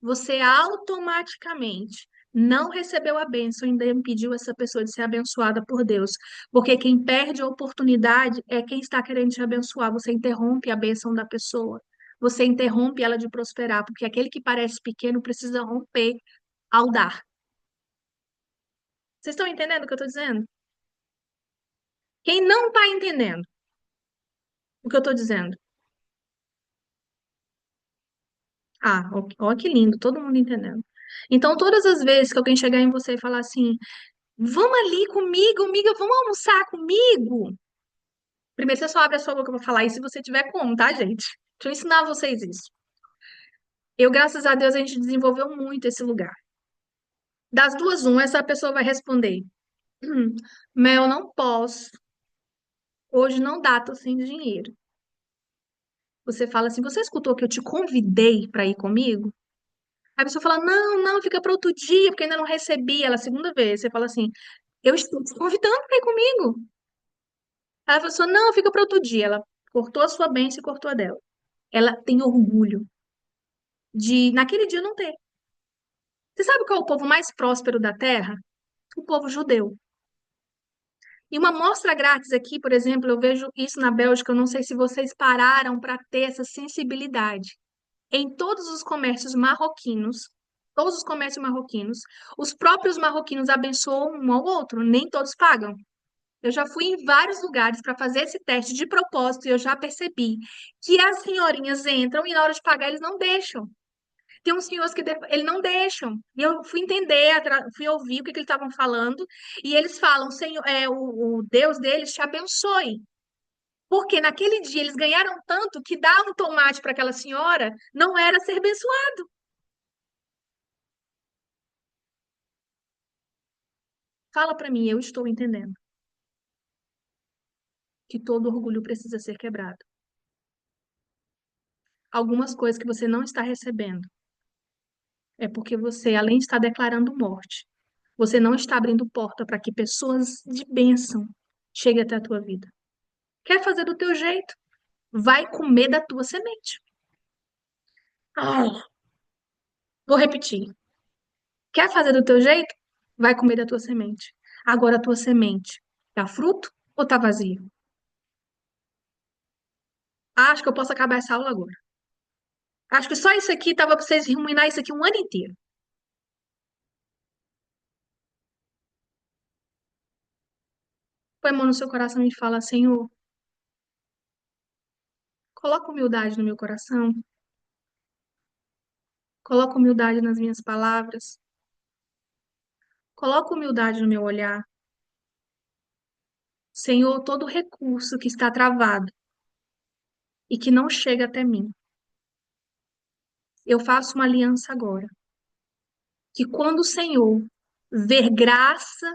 Você automaticamente não recebeu a bênção e ainda impediu essa pessoa de ser abençoada por Deus. Porque quem perde a oportunidade é quem está querendo te abençoar. Você interrompe a bênção da pessoa. Você interrompe ela de prosperar, porque aquele que parece pequeno precisa romper ao dar. Vocês estão entendendo o que eu estou dizendo? Quem não está entendendo o que eu estou dizendo? Ó, que lindo, todo mundo entendendo. Então, todas as vezes que alguém chegar em você e falar assim, vamos ali comigo, amiga, vamos almoçar comigo. Primeiro você só abre a sua boca para falar isso se você tiver como, tá, gente? Deixa eu ensinar vocês isso. Eu, graças a Deus, a gente desenvolveu muito esse lugar. Das duas, essa pessoa vai responder: Mel, não posso. Hoje não dá, tô sem dinheiro. Você fala assim: você escutou que eu te convidei para ir comigo? Aí a pessoa fala: não, não, fica para outro dia, porque ainda não recebi. Ela, a segunda vez, você fala assim: eu estou te convidando para ir comigo. Aí a pessoa: não, fica para outro dia. Ela cortou a sua bênção e cortou a dela. Ela tem orgulho de, naquele dia, não ter. Você sabe qual é o povo mais próspero da Terra? O povo judeu. E uma amostra grátis aqui, por exemplo, eu vejo isso na Bélgica, eu não sei se vocês pararam para ter essa sensibilidade. Em todos os comércios marroquinos, os próprios marroquinos abençoam um ao outro, nem todos pagam. Eu já fui em vários lugares para fazer esse teste de propósito e eu já percebi que as senhorinhas entram e na hora de pagar eles não deixam. Tem uns senhores que eles não deixam. E eu fui entender, fui ouvir o que eles estavam falando, e eles falam, Senhor, o Deus deles te abençoe. Porque naquele dia eles ganharam tanto que dar um tomate para aquela senhora não era ser abençoado. Fala para mim, eu estou entendendo que todo orgulho precisa ser quebrado. Algumas coisas que você não está recebendo é porque você, além de estar declarando morte, você não está abrindo porta para que pessoas de bênção cheguem até a tua vida. Quer fazer do teu jeito? vai comer da tua semente. Ah, vou repetir. Quer fazer do teu jeito? Vai comer da tua semente. Agora a tua semente tá fruto ou tá vazia? Acho que eu posso acabar essa aula agora. Acho que só isso aqui tava pra vocês ruminar isso aqui um ano inteiro. Põe a mão no seu coração e fala, Senhor, coloca humildade no meu coração, coloca humildade nas minhas palavras, coloca humildade no meu olhar. Senhor, todo recurso que está travado e que não chega até mim, eu faço uma aliança agora, que quando o Senhor ver graça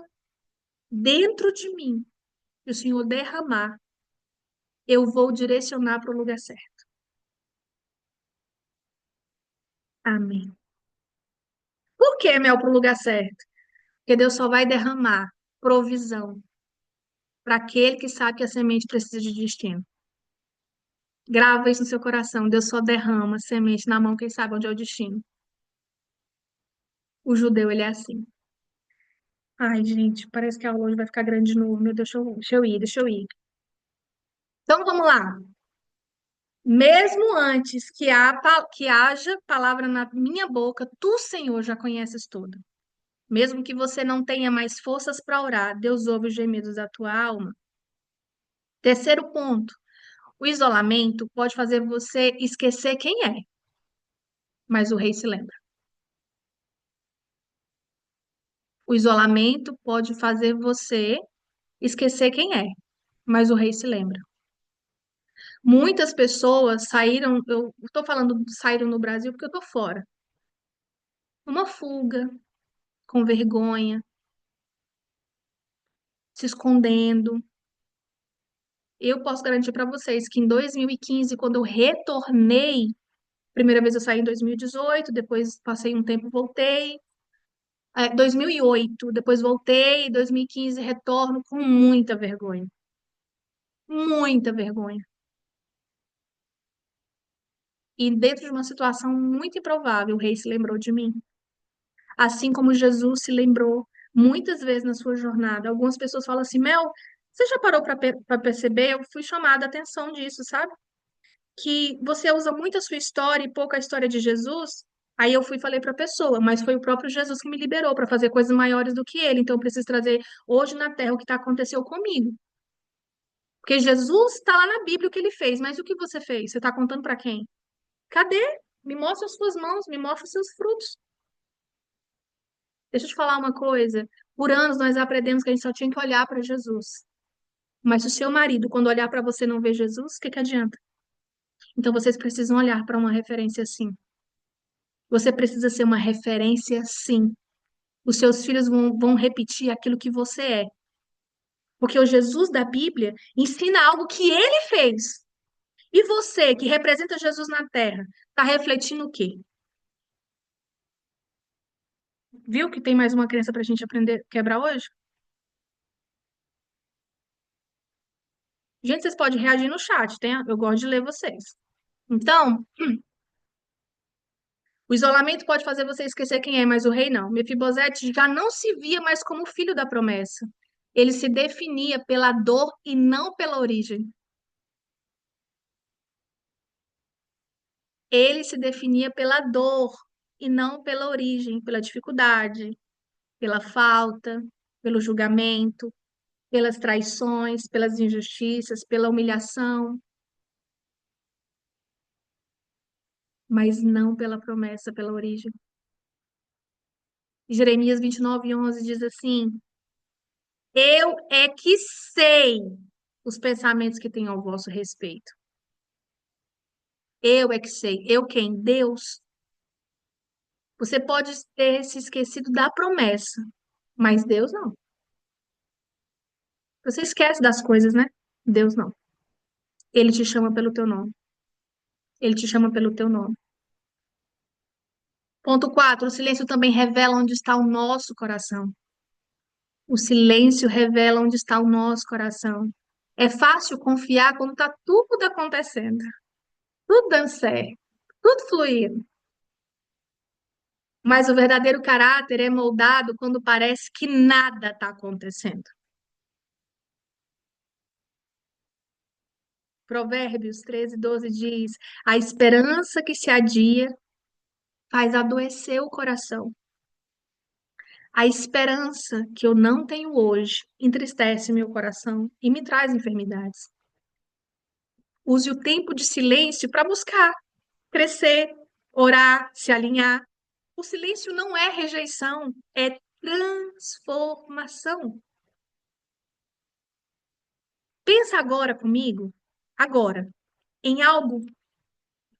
dentro de mim, e o Senhor derramar, eu vou direcionar para o lugar certo. Amém. Por que, Mel, para o lugar certo? Porque Deus só vai derramar provisão para aquele que sabe que a semente precisa de destino. Grava isso no seu coração. Deus só derrama semente na mão quem sabe onde é o destino. O judeu, ele é assim. Ai, gente, parece que a aula hoje vai ficar grande de novo. Meu Deus, deixa eu ir. Então, vamos lá. Mesmo antes que haja palavra na minha boca, tu, Senhor, já conheces tudo. Mesmo que você não tenha mais forças para orar, Deus ouve os gemidos da tua alma. Terceiro ponto, o isolamento pode fazer você esquecer quem é, mas o rei se lembra. O isolamento pode fazer você esquecer quem é, mas o rei se lembra. Muitas pessoas saíram, eu estou falando saíram no Brasil porque eu estou fora. Uma fuga, com vergonha, se escondendo. Eu posso garantir para vocês que em 2015, quando eu retornei, primeira vez eu saí em 2018, depois passei um tempo, voltei. 2008, depois voltei, 2015 retorno com muita vergonha. Muita vergonha. E dentro de uma situação muito improvável, o rei se lembrou de mim. Assim como Jesus se lembrou muitas vezes na sua jornada. Algumas pessoas falam assim, Mel, você já parou para perceber? Eu fui chamada a atenção disso, sabe? Que você usa muito a sua história e pouco a história de Jesus. Aí eu fui e falei para a pessoa, mas foi o próprio Jesus que me liberou para fazer coisas maiores do que ele. Então eu preciso trazer hoje na terra o que aconteceu comigo. Porque Jesus está lá na Bíblia o que ele fez, mas o que você fez? Você está contando para quem? Cadê? Me mostra as suas mãos, me mostra os seus frutos. Deixa eu te falar uma coisa. Por anos nós aprendemos que a gente só tinha que olhar para Jesus. Mas se o seu marido, quando olhar para você, não vê Jesus, o que que adianta? Então vocês precisam olhar para uma referência assim. Você precisa ser uma referência sim. Os seus filhos vão repetir aquilo que você é. Porque o Jesus da Bíblia ensina algo que ele fez. E você, que representa Jesus na terra, está refletindo o quê? Viu que tem mais uma crença para a gente aprender, quebrar hoje? Gente, vocês podem reagir no chat, tem? Eu gosto de ler vocês. Então, o isolamento pode fazer você esquecer quem é, mas o rei não. Mefibosete já não se via mais como filho da promessa. Ele se definia pela dor e não pela origem. Ele se definia pela dor e não pela origem, pela dificuldade, pela falta, pelo julgamento, pelas traições, pelas injustiças, pela humilhação, mas não pela promessa, pela origem. Jeremias 29:11 diz assim: Eu é que sei os pensamentos que tenho ao vosso respeito. Eu é que sei. Eu quem? Deus. Você pode ter se esquecido da promessa, mas Deus não. Você esquece das coisas, né? Deus não. Ele te chama pelo teu nome. Ele te chama pelo teu nome. Ponto 4. O silêncio também revela onde está o nosso coração. O silêncio revela onde está o nosso coração. É fácil confiar quando está tudo acontecendo, tudo dando certo, tudo fluindo. Mas o verdadeiro caráter é moldado quando parece que nada está acontecendo. Provérbios 13:12 diz: a esperança que se adia faz adoecer o coração. A esperança que eu não tenho hoje entristece meu coração e me traz enfermidades. Use o tempo de silêncio para buscar, crescer, orar, se alinhar. O silêncio não é rejeição, é transformação. Pensa agora comigo, agora, em algo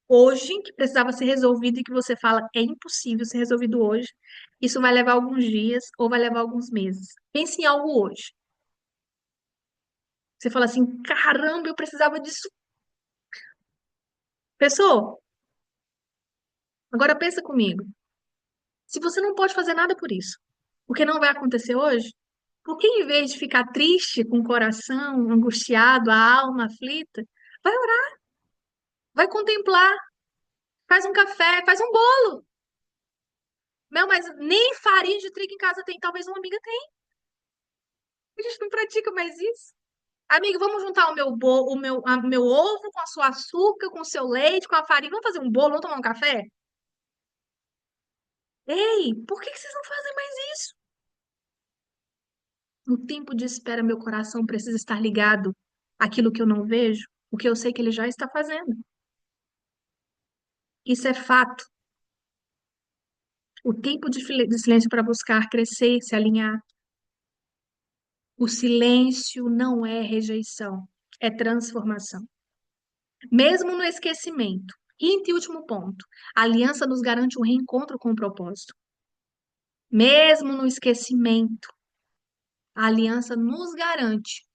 hoje que precisava ser resolvido e que você fala é impossível ser resolvido hoje. Isso vai levar alguns dias ou vai levar alguns meses. Pense em algo hoje. Você fala assim: caramba, eu precisava disso. Pessoa, agora pensa comigo. Se você não pode fazer nada por isso, porque não vai acontecer hoje, por que em vez de ficar triste, com o coração angustiado, a alma aflita, vai orar, vai contemplar, faz um café, faz um bolo. Não, mas nem farinha de trigo em casa tem, talvez uma amiga tenha. A gente não pratica mais isso. Amigo, vamos juntar o meu, meu ovo com a sua açúcar, com o seu leite, com a farinha. Vamos fazer um bolo, vamos tomar um café? Ei, por que que vocês não fazem mais isso? No tempo de espera, meu coração precisa estar ligado àquilo que eu não vejo, o que eu sei que ele já está fazendo. Isso é fato. O tempo de silêncio para buscar crescer, se alinhar. O silêncio não é rejeição, é transformação. Mesmo no esquecimento. Quinto e último ponto. A aliança nos garante um reencontro com o propósito. Mesmo no esquecimento, a aliança nos garante.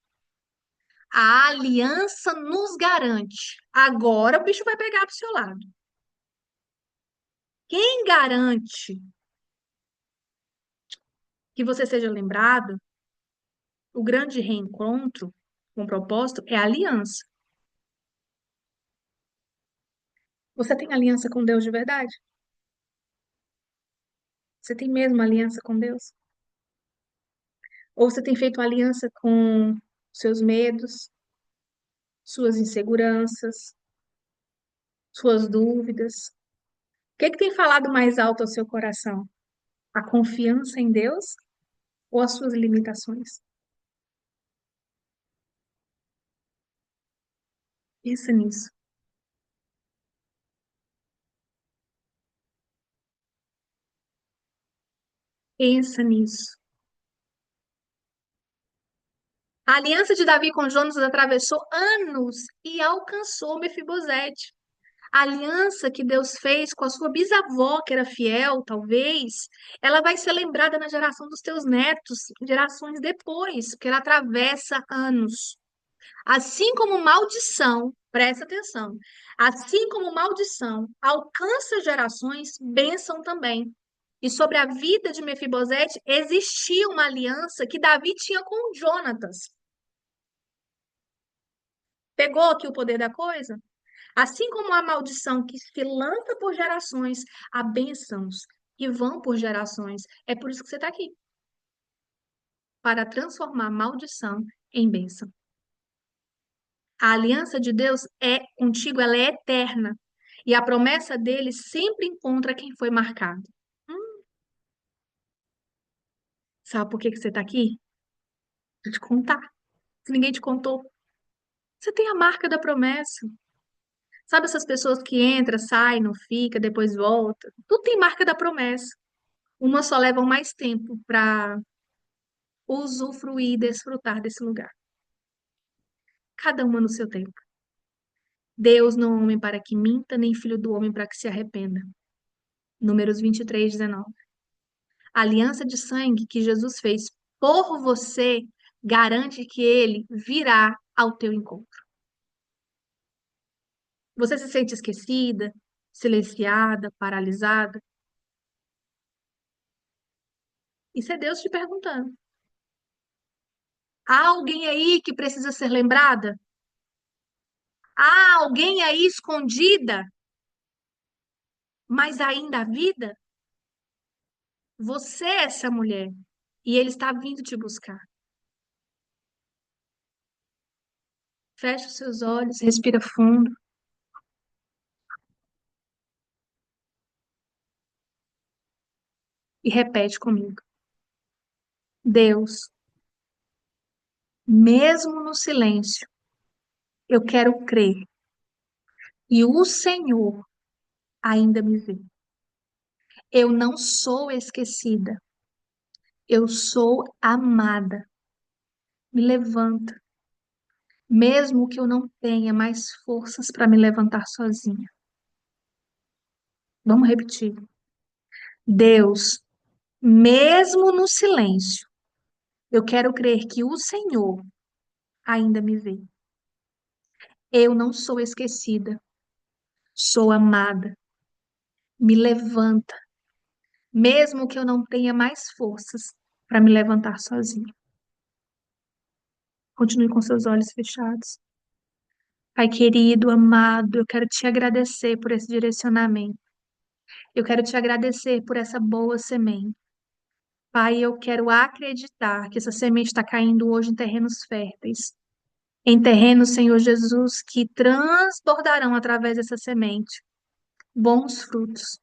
A aliança nos garante. Agora o bicho vai pegar pro seu lado. Quem garante que você seja lembrado, o grande reencontro com o propósito é a aliança. Você tem aliança com Deus de verdade? Você tem mesmo aliança com Deus? Ou você tem feito aliança com seus medos, suas inseguranças, suas dúvidas? O que é que tem falado mais alto ao seu coração? A confiança em Deus ou as suas limitações? Pensa nisso. Pensa nisso. A aliança de Davi com Jonas atravessou anos e alcançou Mefibosete. A aliança que Deus fez com a sua bisavó, que era fiel, talvez, ela vai ser lembrada na geração dos teus netos, gerações depois, porque ela atravessa anos. Assim como maldição, presta atenção, assim como maldição alcança gerações, bênção também. E sobre a vida de Mefibosete existia uma aliança que Davi tinha com Jonatas. Pegou aqui o poder da coisa? Assim como a maldição que se lança por gerações, há bênçãos que vão por gerações. É por isso que você está aqui, para transformar maldição em bênção. A aliança de Deus é contigo, ela é eterna. E a promessa dele sempre encontra quem foi marcado. Hum, sabe por que que você está aqui? Vou te contar. Se ninguém te contou, você tem a marca da promessa. Sabe essas pessoas que entra, sai, não fica, depois volta? Tudo tem marca da promessa. Umas só levam mais tempo para usufruir e desfrutar desse lugar. Cada uma no seu tempo. Deus não é homem para que minta, nem filho do homem para que se arrependa. Números 23:19. A aliança de sangue que Jesus fez por você garante que ele virá ao teu encontro. Você se sente esquecida, silenciada, paralisada? Isso é Deus te perguntando. Há alguém aí que precisa ser lembrada? Há alguém aí escondida, mas ainda há vida? Você é essa mulher. E ele está vindo te buscar. Feche os seus olhos, respira fundo e repete comigo. Deus, mesmo no silêncio, eu quero crer. E o Senhor ainda me vê. Eu não sou esquecida. Eu sou amada. Me levanta, mesmo que eu não tenha mais forças para me levantar sozinha. Vamos repetir. Deus, mesmo no silêncio, eu quero crer que o Senhor ainda me vê. Eu não sou esquecida. Sou amada. Me levanta, mesmo que eu não tenha mais forças para me levantar sozinha. Continue com seus olhos fechados. Pai querido, amado, eu quero te agradecer por esse direcionamento. Eu quero te agradecer por essa boa semente. Pai, eu quero acreditar que essa semente está caindo hoje em terrenos férteis. Em terrenos, Senhor Jesus, que transbordarão através dessa semente bons frutos.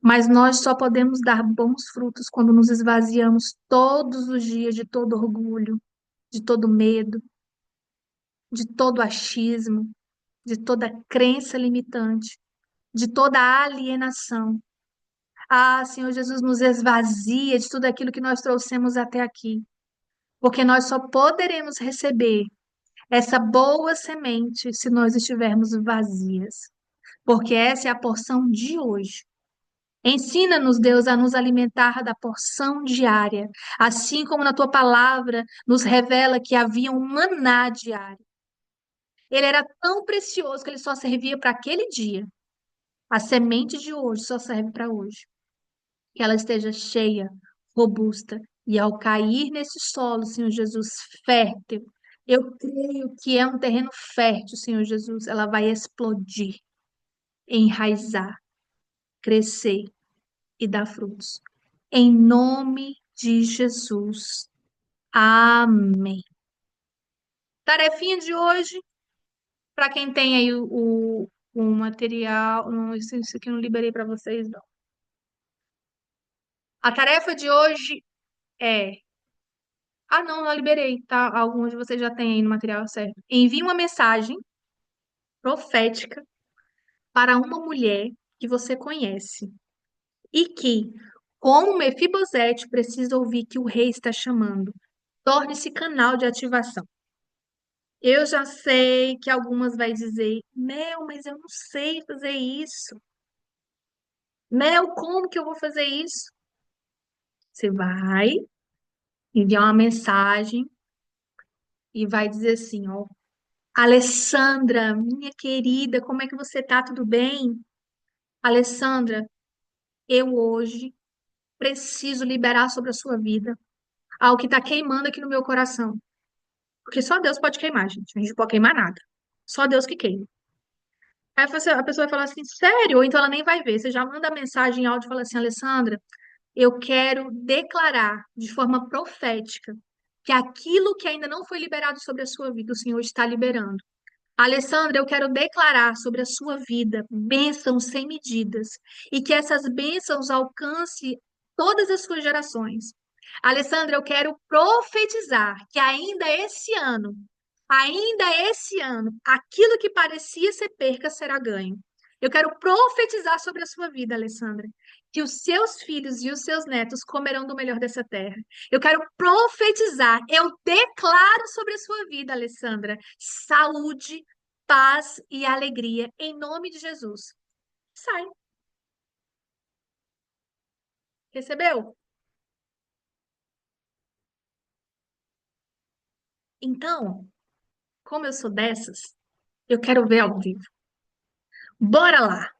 Mas nós só podemos dar bons frutos quando nos esvaziamos todos os dias de todo orgulho, de todo medo, de todo achismo, de toda crença limitante, de toda alienação. Ah, Senhor Jesus, nos esvazia de tudo aquilo que nós trouxemos até aqui, porque nós só poderemos receber essa boa semente se nós estivermos vazias, porque essa é a porção de hoje. Ensina-nos, Deus, a nos alimentar da porção diária, assim como na tua palavra nos revela que havia um maná diário. Ele era tão precioso que ele só servia para aquele dia. A semente de hoje só serve para hoje. Que ela esteja cheia, robusta, e ao cair nesse solo, Senhor Jesus, fértil, eu creio que é um terreno fértil, Senhor Jesus, ela vai explodir, enraizar, crescer e dar frutos. Em nome de Jesus. Amém. Tarefinha de hoje, para quem tem aí o material, não, isso aqui eu não liberei para vocês, não. A tarefa de hoje é. Ah, não, eu liberei, tá? Alguns de vocês já têm aí no material certo. Envie uma mensagem profética para uma mulher que você conhece e que, como Mefibosete, precisa ouvir que o rei está chamando. Torne-se canal de ativação. Eu já sei que algumas vai dizer, Mel, mas eu não sei fazer isso. Mel, como que eu vou fazer isso? Você vai enviar uma mensagem e vai dizer assim, ó, Alessandra, minha querida, como é que você tá? Tudo bem? Alessandra, eu hoje preciso liberar sobre a sua vida algo que está queimando aqui no meu coração. Porque só Deus pode queimar, gente. A gente não pode queimar nada. Só Deus que queima. Aí a pessoa vai falar assim, sério? Ou então ela nem vai ver. Você já manda a mensagem em áudio e fala assim, Alessandra, eu quero declarar de forma profética que aquilo que ainda não foi liberado sobre a sua vida, o Senhor está liberando. Alessandra, eu quero declarar sobre a sua vida bênçãos sem medidas e que essas bênçãos alcance todas as suas gerações. Alessandra, eu quero profetizar que ainda esse ano, aquilo que parecia ser perca será ganho. Eu quero profetizar sobre a sua vida, Alessandra, que os seus filhos e os seus netos comerão do melhor dessa terra. Eu quero profetizar, eu declaro sobre a sua vida, Alessandra, saúde, paz e alegria, em nome de Jesus. Sai. Recebeu? Então, como eu sou dessas, eu quero ver ao vivo. Bora lá!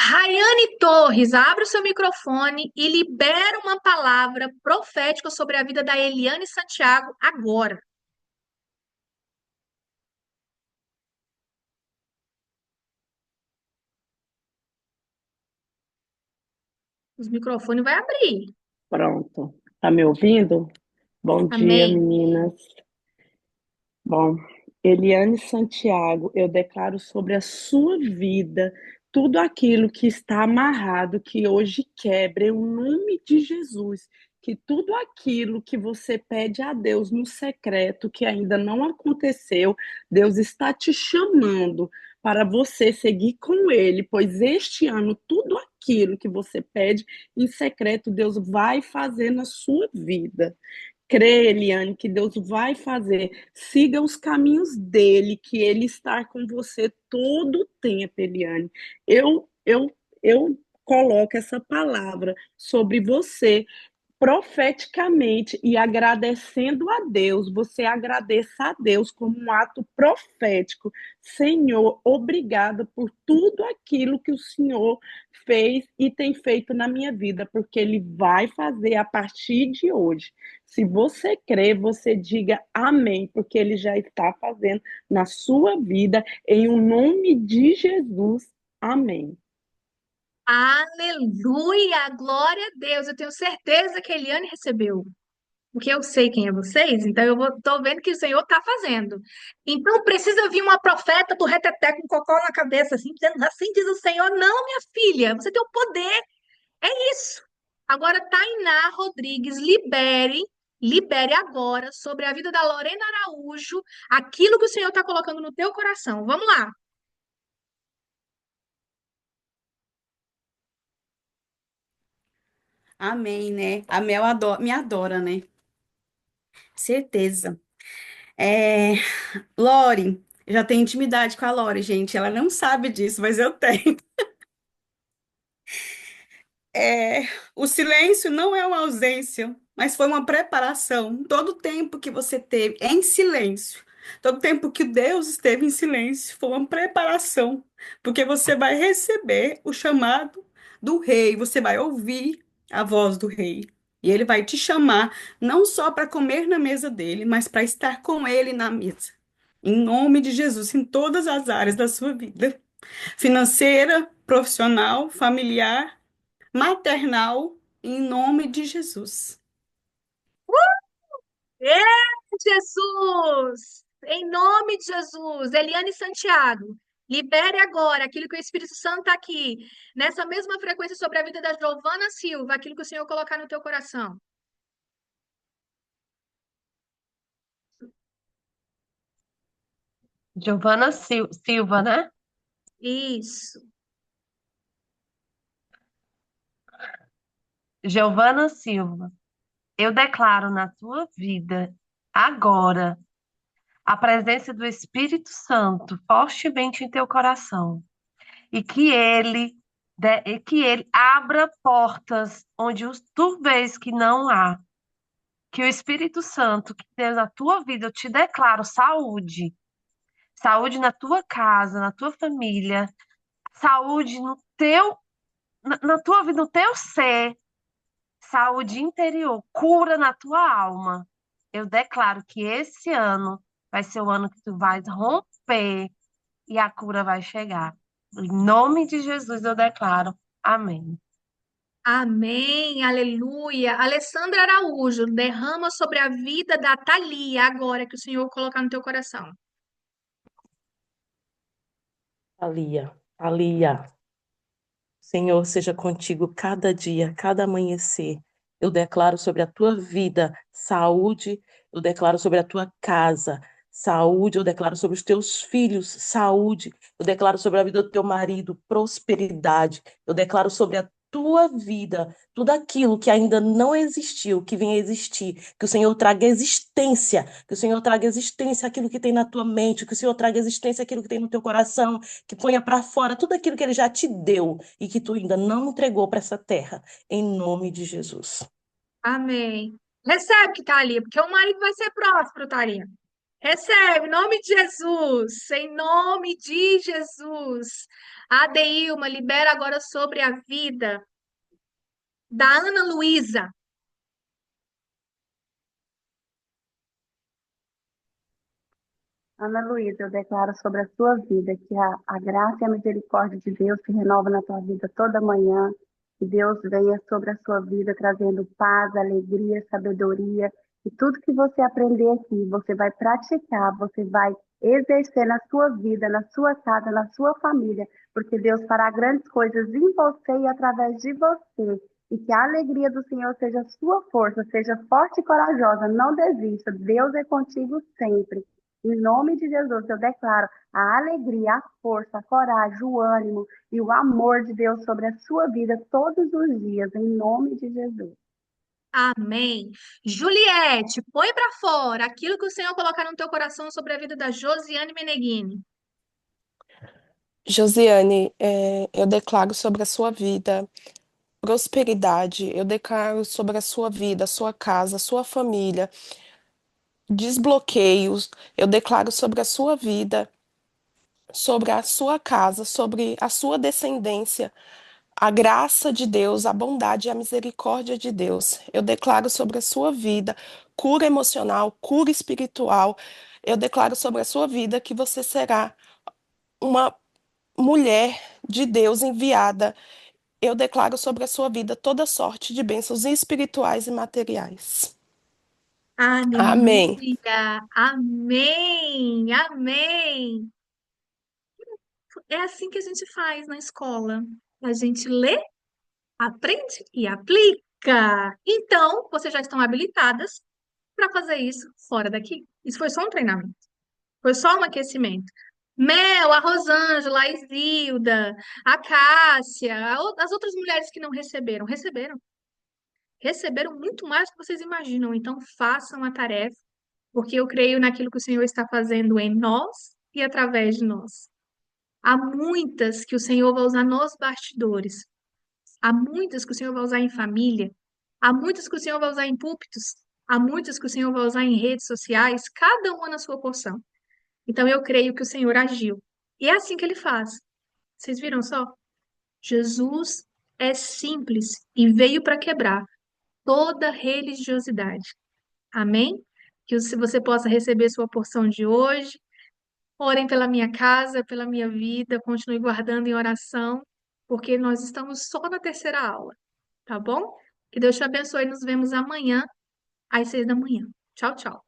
Raiane Torres, abre o seu microfone e libera uma palavra profética sobre a vida da Eliane Santiago agora. Os microfones vai abrir. Pronto. Tá me ouvindo? Bom dia, Amém. meninas. Bom, Eliane Santiago, eu declaro sobre a sua vida tudo aquilo que está amarrado, que hoje quebre, em nome de Jesus. Que tudo aquilo que você pede a Deus no secreto, que ainda não aconteceu, Deus está te chamando para você seguir com Ele, pois este ano, tudo aquilo que você pede em secreto, Deus vai fazer na sua vida. Crê, Eliane, que Deus vai fazer. Siga os caminhos dele, que ele está com você todo o tempo, Eliane. Eu coloco essa palavra sobre você profeticamente e agradecendo a Deus, você agradeça a Deus como um ato profético. Senhor, obrigada por tudo aquilo que o Senhor fez e tem feito na minha vida, porque Ele vai fazer a partir de hoje. Se você crê, você diga amém, porque Ele já está fazendo na sua vida, em o nome de Jesus. Amém. Aleluia! Glória a Deus! Eu tenho certeza que a Eliane recebeu. Porque eu sei quem é vocês, então tô vendo que o Senhor está fazendo. Então precisa vir uma profeta do reteté com cocó na cabeça, assim, dizendo, assim diz o Senhor, não, minha filha, você tem o poder, é isso. Agora, Tainá Rodrigues, libere agora sobre a vida da Lorena Araújo, aquilo que o Senhor está colocando no teu coração. Vamos lá. Amém, né? A Mel me adora, né? Certeza. É, Lore, eu já tenho intimidade com a Lore, gente. Ela não sabe disso, mas eu tenho. É, o silêncio não é uma ausência, mas foi uma preparação. Todo o tempo que você teve em silêncio, todo o tempo que Deus esteve em silêncio, foi uma preparação, porque você vai receber o chamado do rei, você vai ouvir a voz do rei. E ele vai te chamar não só para comer na mesa dele, mas para estar com ele na mesa. Em nome de Jesus, em todas as áreas da sua vida, financeira, profissional, familiar, maternal, em nome de Jesus. Ê, Jesus! Em nome de Jesus, Eliane Santiago, libere agora aquilo que o Espírito Santo está aqui, nessa mesma frequência sobre a vida da Giovana Silva, aquilo que o Senhor colocar no teu coração. Giovana Silva, né? Isso. Giovana Silva, eu declaro na tua vida, agora, a presença do Espírito Santo fortemente em teu coração e que ele abra portas onde tu vês que não há. Que o Espírito Santo que Deus na tua vida, eu te declaro saúde, saúde na tua casa, na tua família, saúde na tua vida, no teu ser. Saúde interior, cura na tua alma. Eu declaro que esse ano vai ser o ano que tu vais romper e a cura vai chegar. Em nome de Jesus eu declaro. Amém. Amém, aleluia. Alessandra Araújo, derrama sobre a vida da Thalia agora que o Senhor colocar no teu coração. Alia, Alia, Senhor, seja contigo cada dia, cada amanhecer. Eu declaro sobre a tua vida saúde, eu declaro sobre a tua casa saúde, eu declaro sobre os teus filhos saúde, eu declaro sobre a vida do teu marido prosperidade, eu declaro sobre a tua vida tudo aquilo que ainda não existiu, que venha a existir, que o Senhor traga existência, que o Senhor traga existência aquilo que tem na tua mente, que o Senhor traga existência aquilo que tem no teu coração, que ponha para fora tudo aquilo que ele já te deu e que tu ainda não entregou para essa terra, em nome de Jesus. Amém. Recebe que tá ali, porque o marido vai ser próspero, Thalia. Recebe, em nome de Jesus, em nome de Jesus. Adeilma, libera agora sobre a vida da Ana Luísa. Ana Luísa, eu declaro sobre a sua vida que a graça e a misericórdia de Deus se renova na tua vida toda manhã. Que Deus venha sobre a sua vida trazendo paz, alegria, sabedoria. E tudo que você aprender aqui, você vai praticar, você vai exercer na sua vida, na sua casa, na sua família, porque Deus fará grandes coisas em você e através de você. E que a alegria do Senhor seja a sua força, seja forte e corajosa, não desista. Deus é contigo sempre. Em nome de Jesus, eu declaro a alegria, a força, a coragem, o ânimo e o amor de Deus sobre a sua vida todos os dias, em nome de Jesus. Amém. Juliette, põe para fora aquilo que o Senhor colocar no teu coração sobre a vida da Josiane Meneghini. Josiane, eu declaro sobre a sua vida prosperidade, eu declaro sobre a sua vida, a sua casa, a sua família, desbloqueios, eu declaro sobre a sua vida, sobre a sua casa, sobre a sua descendência, a graça de Deus, a bondade e a misericórdia de Deus. Eu declaro sobre a sua vida cura emocional, cura espiritual. Eu declaro sobre a sua vida que você será uma mulher de Deus enviada. Eu declaro sobre a sua vida toda sorte de bênçãos espirituais e materiais. Amém. Aleluia. Amém. Amém. É assim que a gente faz na escola. A gente lê, aprende e aplica. Então, vocês já estão habilitadas para fazer isso fora daqui. Isso foi só um treinamento. Foi só um aquecimento. Mel, a Rosângela, a Isilda, a Cássia, as outras mulheres que não receberam, receberam. Receberam muito mais do que vocês imaginam. Então, façam a tarefa, porque eu creio naquilo que o Senhor está fazendo em nós e através de nós. Há muitas que o Senhor vai usar nos bastidores. Há muitas que o Senhor vai usar em família. Há muitas que o Senhor vai usar em púlpitos. Há muitas que o Senhor vai usar em redes sociais, cada uma na sua porção. Então eu creio que o Senhor agiu. E é assim que ele faz. Vocês viram só? Jesus é simples e veio para quebrar toda religiosidade. Amém? Que se você possa receber sua porção de hoje. Orem pela minha casa, pela minha vida, continue guardando em oração, porque nós estamos só na terceira aula, tá bom? Que Deus te abençoe. Nos vemos amanhã às 6 da manhã. Tchau, tchau.